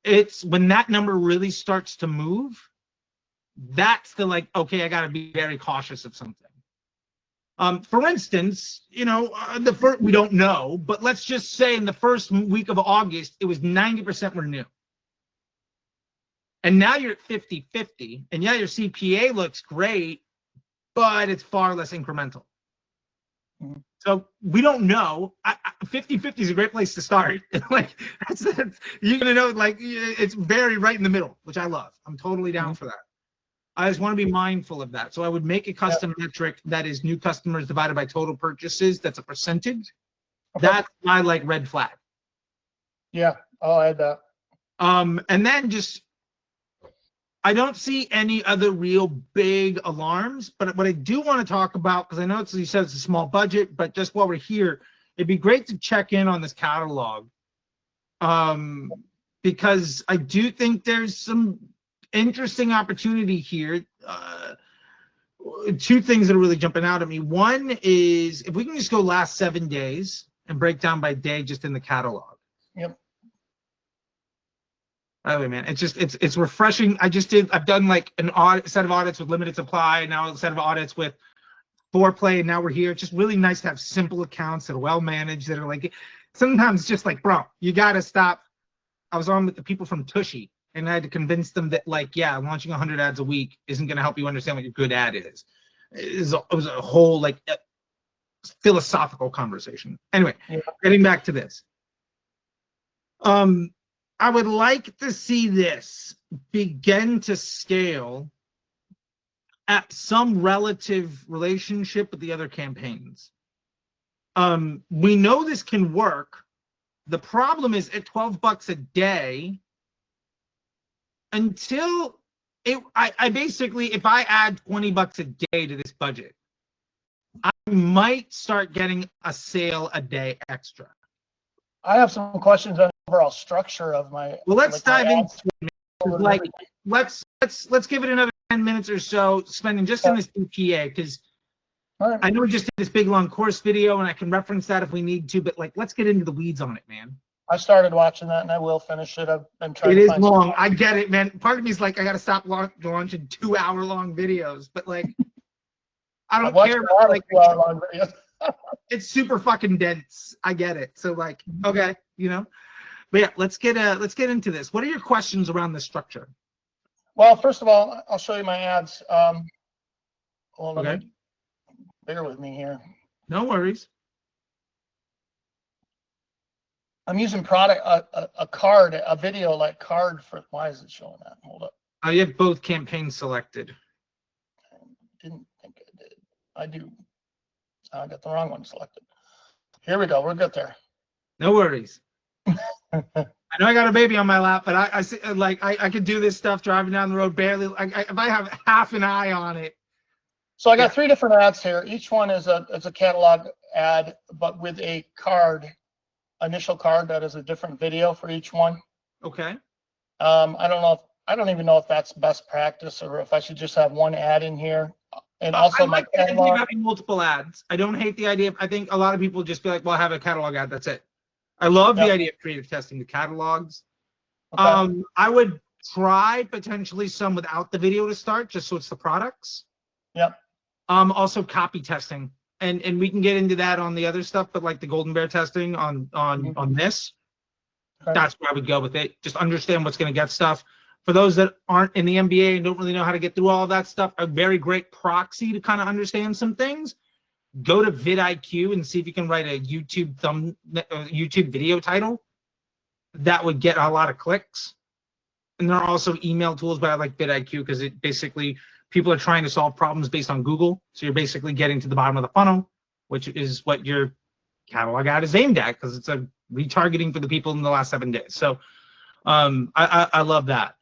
It's when that number really starts to move, that's the like, okay, I got to be very cautious of something. For instance, you know, the first, we don't know, but let's just say in the first week of August, it was 90% were new. And now you're at 50-50, and yeah, your CPA looks great, but it's far less incremental. So we don't know. 50-50 is a great place to start. Like that's you're gonna know, like it's very right in the middle, which I love. I'm totally down for that. I just want to be mindful of that. So I would make a custom metric that is new customers divided by total purchases. That's a percentage. Okay. That's my like red flag. Yeah, I'll add that. And then just, I don't see any other real big alarms, but what I do want to talk about, because I know you said it's a small budget, but just while we're here, it'd be great to check in on this catalog. Because I do think there's some interesting opportunity here. Two things that are really jumping out at me. One is if we can just go last 7 days and break down by day just in the catalog. Yep. By the way, man, it's refreshing. I've done like an set of audits with limited supply, now a set of audits with foreplay, and now we're here. It's just really nice to have simple accounts that are well managed, that are like, sometimes it's just like, bro, you gotta stop. I was on with the people from Tushy, and I had to convince them that, like, yeah, launching 100 ads a week isn't gonna help you understand what your good ad is. It was a whole like philosophical conversation. Anyway, getting back to this. I would like to see this begin to scale at some relative relationship with the other campaigns. We know this can work. The problem is at $12 a day, until I basically, if I add $20 a day to this budget, I might start getting a sale a day extra. I have some questions on the overall structure of my. Well, let's dive into it. Like, everything. let's give it another 10 minutes or so, spending just in this CPA, because I know we just did this big long course video, and I can reference that if we need to. But like, let's get into the weeds on it, man. I started watching that, and I will finish it. I've been trying. It to is find long. I get it, man. Part of me is like, I got to stop launching 2-hour-long videos, but like, I don't care about like 2-hour-long videos. It's super fucking dense. I get it. So like, okay, you know, but yeah, let's get into this. What are your questions around the structure? Well, first of all, I'll show you my ads. Okay. Bear with me here. No worries. I'm using a card, a video like card for. Why is it showing that? Hold up. You have both campaigns selected. Didn't think I did. I do. I got the wrong one selected. Here we go. We're good there. No worries. I know I got a baby on my lap, but I could do this stuff driving down the road barely. If I have half an eye on it. So I got 3 different ads here. Each one is a catalog ad, but with a card, initial card that is a different video for each one. Okay. I don't even know if that's best practice or if I should just have one ad in here. And also I like the idea of having multiple ads. I don't hate the idea. I think a lot of people just be like, well, I have a catalog ad, that's it. I love the idea of creative testing the catalogs. Okay. I would try potentially some without the video to start, just so it's the products. Yep. Also copy testing. And we can get into that on the other stuff, but like the Golden Bear testing on this, that's where I would go with it. Just understand what's going to get stuff. For those that aren't in the MBA and don't really know how to get through all of that stuff, a very great proxy to kind of understand some things go to vidIQ and see if you can write a YouTube video title that would get a lot of clicks. And there are also email tools, but I like vidIQ because it basically, people are trying to solve problems based on Google. So you're basically getting to the bottom of the funnel, which is what your catalog ad is aimed at, because it's a retargeting for the people in the last 7 days. So I love that.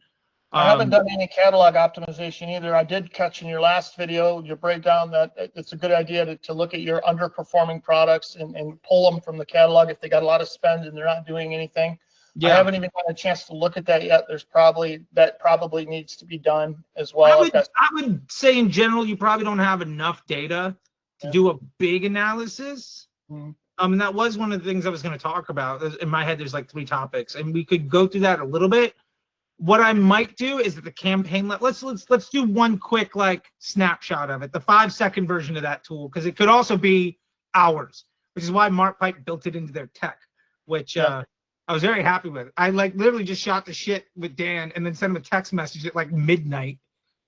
I haven't done any catalog optimization either. I did catch in your last video, your breakdown, that it's a good idea to look at your underperforming products and pull them from the catalog if they got a lot of spend and they're not doing anything. Yeah. I haven't even had a chance to look at that yet. That probably needs to be done as well. I would say in general, you probably don't have enough data to do a big analysis. And that was one of the things I was going to talk about. In my head, there's like 3 topics, and we could go through that a little bit. What I might do is that the campaign, let's do one quick like snapshot of it, the 5-second version of that tool, because it could also be hours, which is why MarkPipe built it into their tech, which I was very happy with. I like literally just shot the shit with Dan and then sent him a text message at like midnight.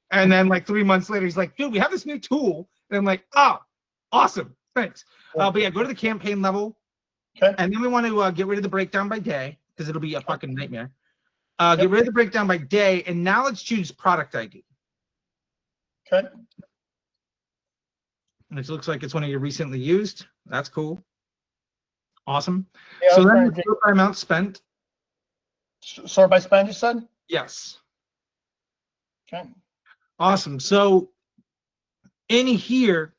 And then like 3 months later, he's like, dude, we have this new tool. And I'm like, oh, awesome, thanks. But yeah, go to the campaign level. Okay. And then we want to get rid of the breakdown by day, because it'll be a fucking nightmare. Get rid of the breakdown by day, and now let's choose product ID. Okay. Which looks like it's one of your recently used. That's cool. Awesome. Yeah, so then sort by amount spent. Sort by spend, you said? Yes. Okay. Awesome. So in here,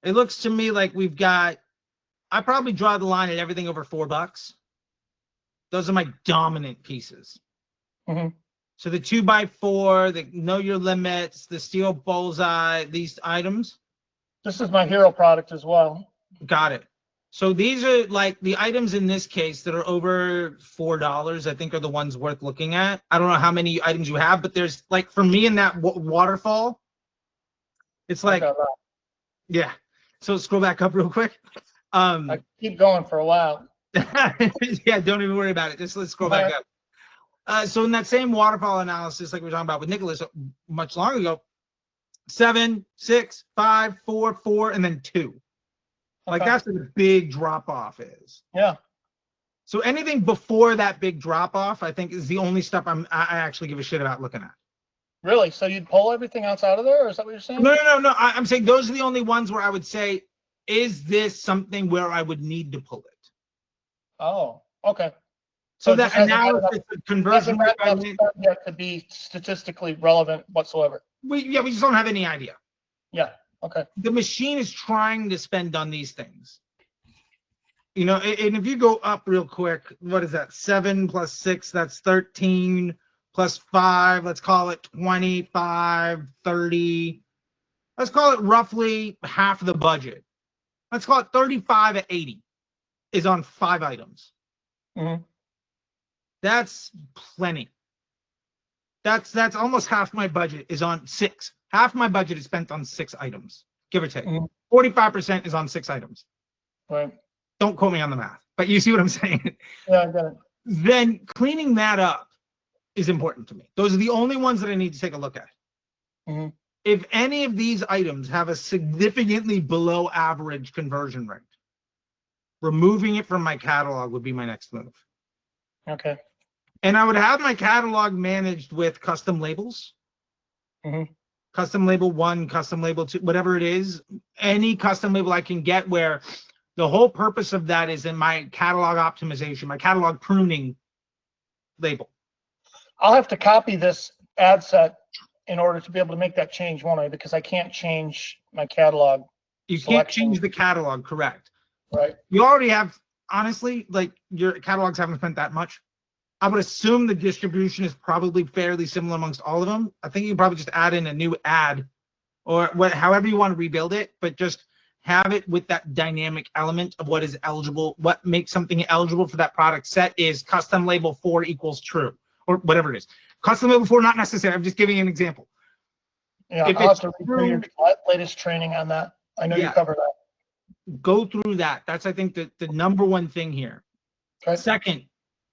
it looks to me like we've got, I probably draw the line at everything over $4. Those are my dominant pieces. So the 2x4, the know your limits, the steel bullseye, these items. This is my hero product as well. Got it. So these are like the items in this case that are over $4, I think are the ones worth looking at. I don't know how many items you have, but there's like, for me in that waterfall, it's like, yeah. So scroll back up real quick. I keep going for a while. Yeah, don't even worry about it. Just let's scroll back up. So in that same waterfall analysis, like we were talking about with Nicholas much longer ago, 7, 6, 5, 4, 4, and then 2. Like that's where the big drop off is. Yeah. So anything before that big drop off, I think, is the only stuff I actually give a shit about looking at. Really? So you'd pull everything else out of there, or is that what you're saying? No. I'm saying those are the only ones where I would say, is this something where I would need to pull it? Oh, okay. So that analysis of conversion that could be statistically relevant whatsoever. We just don't have any idea. Yeah. Okay. The machine is trying to spend on these things. You know, and if you go up real quick, what is that? 7 plus 6, that's 13 plus 5, let's call it 25, 30. Let's call it roughly half the budget. Let's call it 35 at 80 is on 5 items. That's plenty. That's almost half my budget is on 6. Half my budget is spent on 6 items, give or take. 45% is on 6 items. Right. Don't quote me on the math, but you see what I'm saying. Yeah, I got it. Then cleaning that up is important to me. Those are the only ones that I need to take a look at. If any of these items have a significantly below average conversion rate, removing it from my catalog would be my next move. Okay. And I would have my catalog managed with custom labels. Custom label 1, custom label 2, whatever it is, any custom label I can get, where the whole purpose of that is in my catalog optimization, my catalog pruning label. I'll have to copy this ad set in order to be able to make that change, won't I? Because I can't change my catalog. You can't change the catalog, correct? Right. You already have, honestly, like your catalogs haven't spent that much. I would assume the distribution is probably fairly similar amongst all of them. I think you can probably just add in a new ad or however you want to rebuild it, but just have it with that dynamic element of what is eligible. What makes something eligible for that product set is custom label 4 equals true, or whatever it is. Custom label 4, not necessary. I'm just giving you an example. Yeah, I'll have to read your latest training on that. I know you covered that. Go through that. That's, I think, the number one thing here. Okay. Second,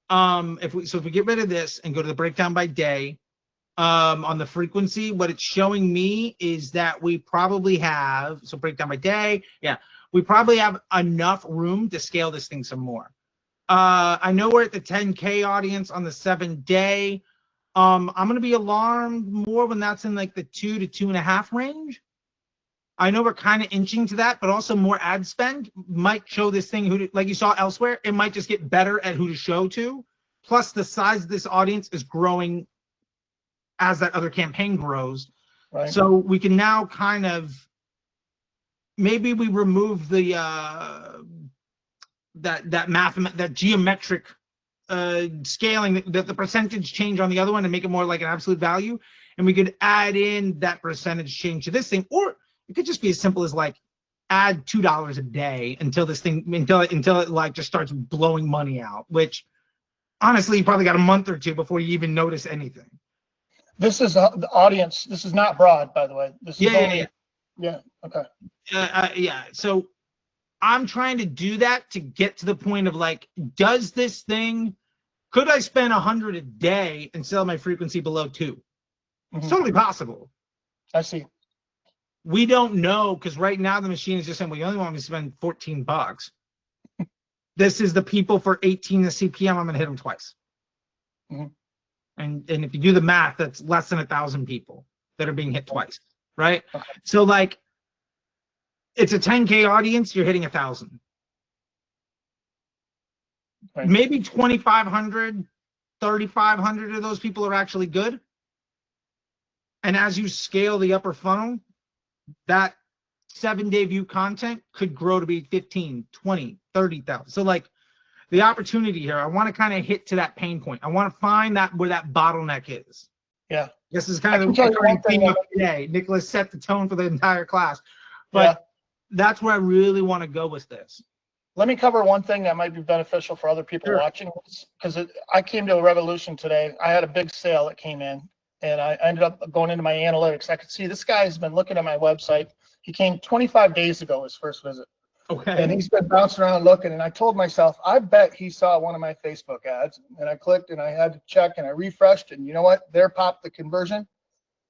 if we get rid of this and go to the breakdown by day, on the frequency. What it's showing me is that we probably have, so break down by day. Yeah, we probably have enough room to scale this thing some more. I know we're at the 10K audience on the 7-day. I'm going to be alarmed more when that's in like the 2 to 2.5 range. I know we're kind of inching to that, but also more ad spend might show this thing who to, like you saw elsewhere, it might just get better at who to show to. Plus the size of this audience is growing as that other campaign grows. Right. So we can now kind of, maybe we remove the that geometric scaling, the percentage change on the other one, and make it more like an absolute value, and we could add in that percentage change to this thing. Or it could just be as simple as like add $2 a day until this thing, until it like just starts blowing money out, which honestly you probably got a month or two before you even notice anything. This is the audience. This is not broad, by the way. This is only, yeah. Okay. Yeah. So I'm trying to do that to get to the point of like, does this thing, could I spend 100 a day and sell my frequency below 2? It's totally possible. I see. We don't know, because right now the machine is just saying, well, you only want me to spend $14. This is the people for 18 the CPM. I'm going to hit them twice. And if you do the math, that's less than 1,000 people that are being hit twice, right? Okay. So like, it's a 10K audience, you're hitting 1,000. Right. Maybe 2,500, 3,500 of those people are actually good. And as you scale the upper funnel, that 7-day view content could grow to be 15, 20, 30,000. So like the opportunity here, I want to kind of hit to that pain point. I want to find that where that bottleneck is. Yeah. This is kind of the theme of today. Nicholas set the tone for the entire class. But that's where I really want to go with this. Let me cover one thing that might be beneficial for other people watching, because I came to a revolution today. I had a big sale that came in, and I ended up going into my analytics. I could see this guy's been looking at my website. He came 25 days ago, his first visit. Okay. And he's been bouncing around looking, and I told myself, I bet he saw one of my Facebook ads. And I clicked, and I had to check, and I refreshed, and you know what? There popped the conversion.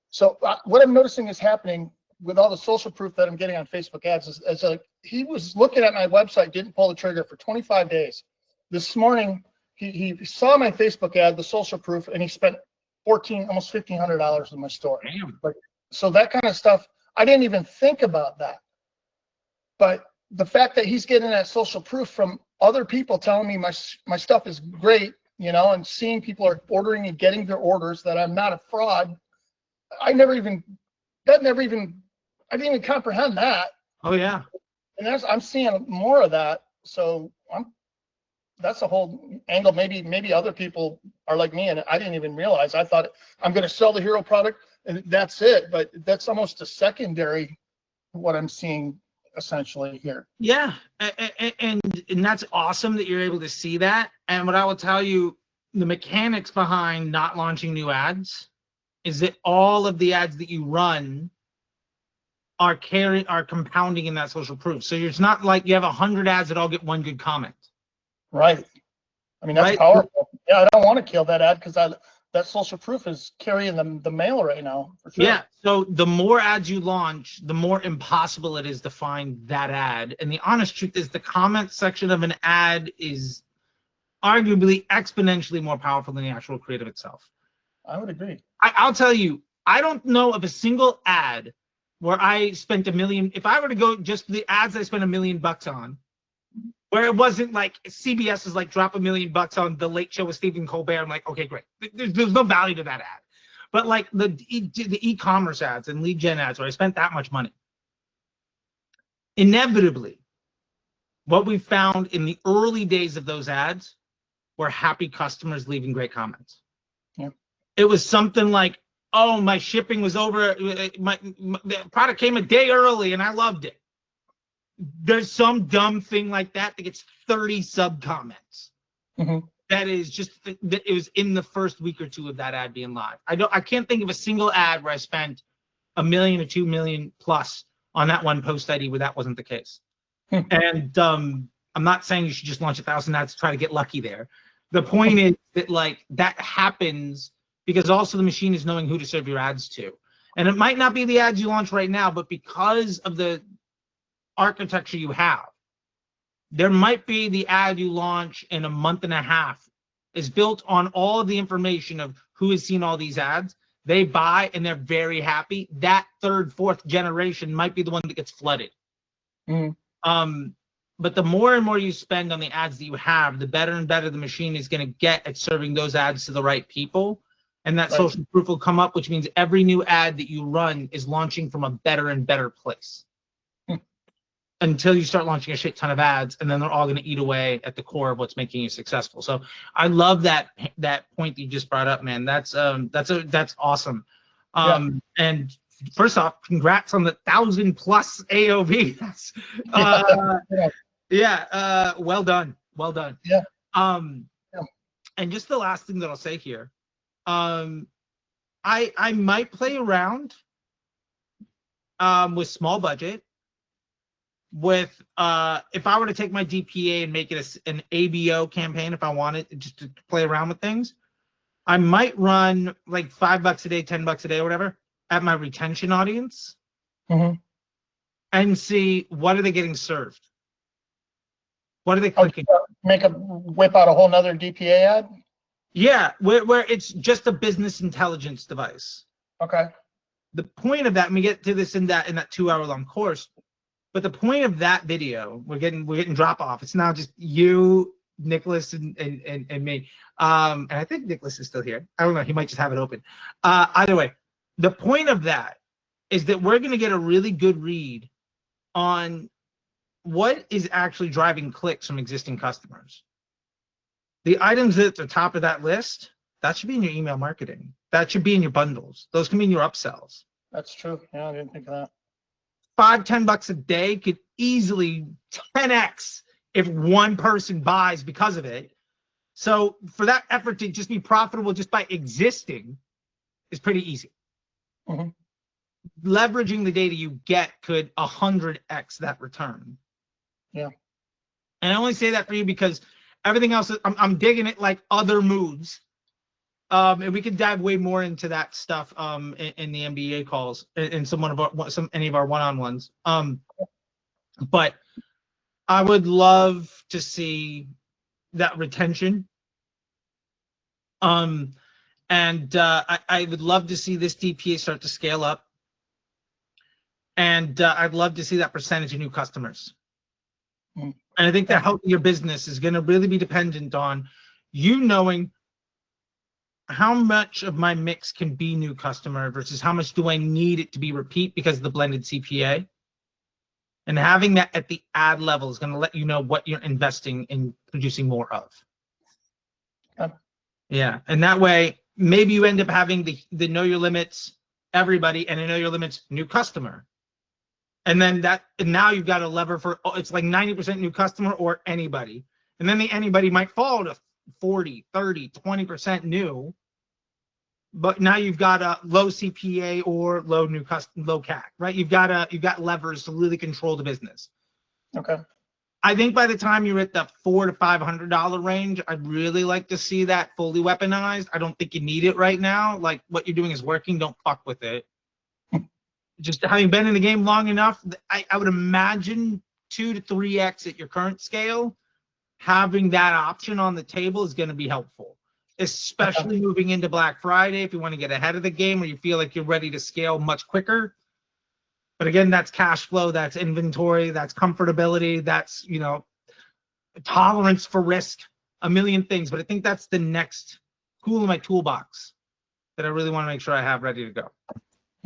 So what I'm noticing is happening with all the social proof that I'm getting on Facebook ads is like, he was looking at my website, didn't pull the trigger for 25 days. This morning, he saw my Facebook ad, the social proof, and he spent almost $1,500 in my store. Damn. Like, so that kind of stuff, I didn't even think about that. But the fact that he's getting that social proof from other people telling me my stuff is great, you know, and seeing people are ordering and getting their orders, that I'm not a fraud. I didn't even comprehend that. Oh yeah. And I'm seeing more of that. So that's a whole angle. Maybe other people are like me, and I didn't even realize. I thought I'm going to sell the hero product and that's it. But that's almost a secondary, what I'm seeing essentially here. Yeah, and that's awesome that you're able to see that. And what I will tell you, the mechanics behind not launching new ads is that all of the ads that you run are compounding in that social proof. So it's not like you have 100 ads that all get one good comment. Right. I mean, that's powerful. Yeah, I don't want to kill that ad because that social proof is carrying the mail right now. For sure. Yeah. So the more ads you launch, the more impossible it is to find that ad. And the honest truth is the comment section of an ad is arguably exponentially more powerful than the actual creative itself. I would agree. I'll tell you, I don't know of a single ad where I spent $1 million. If I were to go just the ads I spent $1 million on, where it wasn't like CBS is like drop $1 million on The Late Show with Stephen Colbert. I'm like, okay, great. There's no value to that ad. But like the e-commerce ads and lead gen ads where I spent that much money, inevitably, what we found in the early days of those ads were happy customers leaving great comments. Yeah. It was something like, oh, my shipping was over. The product came a day early and I loved it. There's some dumb thing like that that gets 30 sub comments. That is just, it was in the first week or two of that ad being live. I can't think of a single ad where I spent $1 million or $2 million plus on that one post ID where that wasn't the case. And I'm not saying you should just launch 1,000 ads to try to get lucky there. The point is that like that happens because also the machine is knowing who to serve your ads to. And it might not be the ads you launch right now, but because of the architecture you have, there might be the ad you launch in a month and a half is built on all of the information of who has seen all these ads. They buy and they're very happy. That third, fourth generation might be the one that gets flooded. But the more and more you spend on the ads that you have, the better and better the machine is going to get at serving those ads to the right people. And that social proof will come up, which means every new ad that you run is launching from a better and better place. Until you start launching a shit ton of ads, and then they're all going to eat away at the core of what's making you successful. So I love that point that you just brought up, man. That's awesome. And first off, congrats on the 1,000+ AOV. That's well done. And just the last thing that I'll say here, I might play around with small budget. With if I were to take my DPA and make it an ABO campaign, if I wanted just to play around with things, I might run like $5 a day, $10 a day, or whatever, at my retention audience, and see what are they getting served. What are they clicking? Whip out a whole nother DPA ad? Yeah, where it's just a business intelligence device. Okay. The point of that, and we get to this in that 2-hour-long course. But the point of that video, we're getting drop off. It's now just you, Nicholas, and me. And I think Nicholas is still here. I don't know. He might just have it open. Either way, the point of that is that we're going to get a really good read on what is actually driving clicks from existing customers. The items at the top of that list, that should be in your email marketing. That should be in your bundles. Those can be in your upsells. That's true. Yeah, I didn't think of that. $5-10 a day could easily 10x if one person buys because of it. So for that effort to just be profitable just by existing is pretty easy. Leveraging the data you get could 100x that return. Yeah. And I only say that for you because everything else, I'm digging it like other moves. And we could dive way more into that stuff in the MBA calls in any of our one-on-ones. But I would love to see that retention. And I would love to see this DPA start to scale up. And I'd love to see that percentage of new customers. And I think that helping your business is going to really be dependent on you knowing how much of my mix can be new customer versus how much do I need it to be repeat because of the blended CPA. And having that at the ad level is going to let you know what you're investing in producing more of. Yeah, and that way, maybe you end up having the know your limits, everybody, and a know your limits new customer. And then now you've got a lever for, it's like 90% new customer or anybody. And then the anybody might fall to 40, 30, 20% new. But now you've got a low CPA or low CAC, right? You've got levers to really control the business. Okay. I think by the time you're at the $400 to $500 range, I'd really like to see that fully weaponized. I don't think you need it right now. Like what you're doing is working. Don't fuck with it. Just having been in the game long enough, I would imagine 2 to 3x at your current scale. Having that option on the table is going to be helpful, especially moving into Black Friday if you want to get ahead of the game or you feel like you're ready to scale much quicker. But again, that's cash flow, that's inventory, that's comfortability, that's, tolerance for risk, a million things. But I think that's the next tool in my toolbox that I really want to make sure I have ready to go.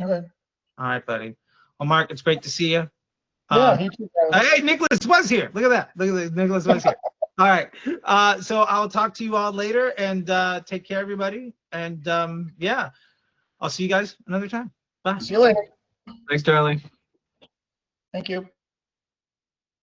Okay. All right, buddy. Well, Mark, it's great to see you. Yeah, he too. Hey, Nicholas was here. Look at that. Nicholas was here. All right. So I'll talk to you all later and take care, everybody. And yeah, I'll see you guys another time. Bye. See you later. Thanks, Charley. Thank you.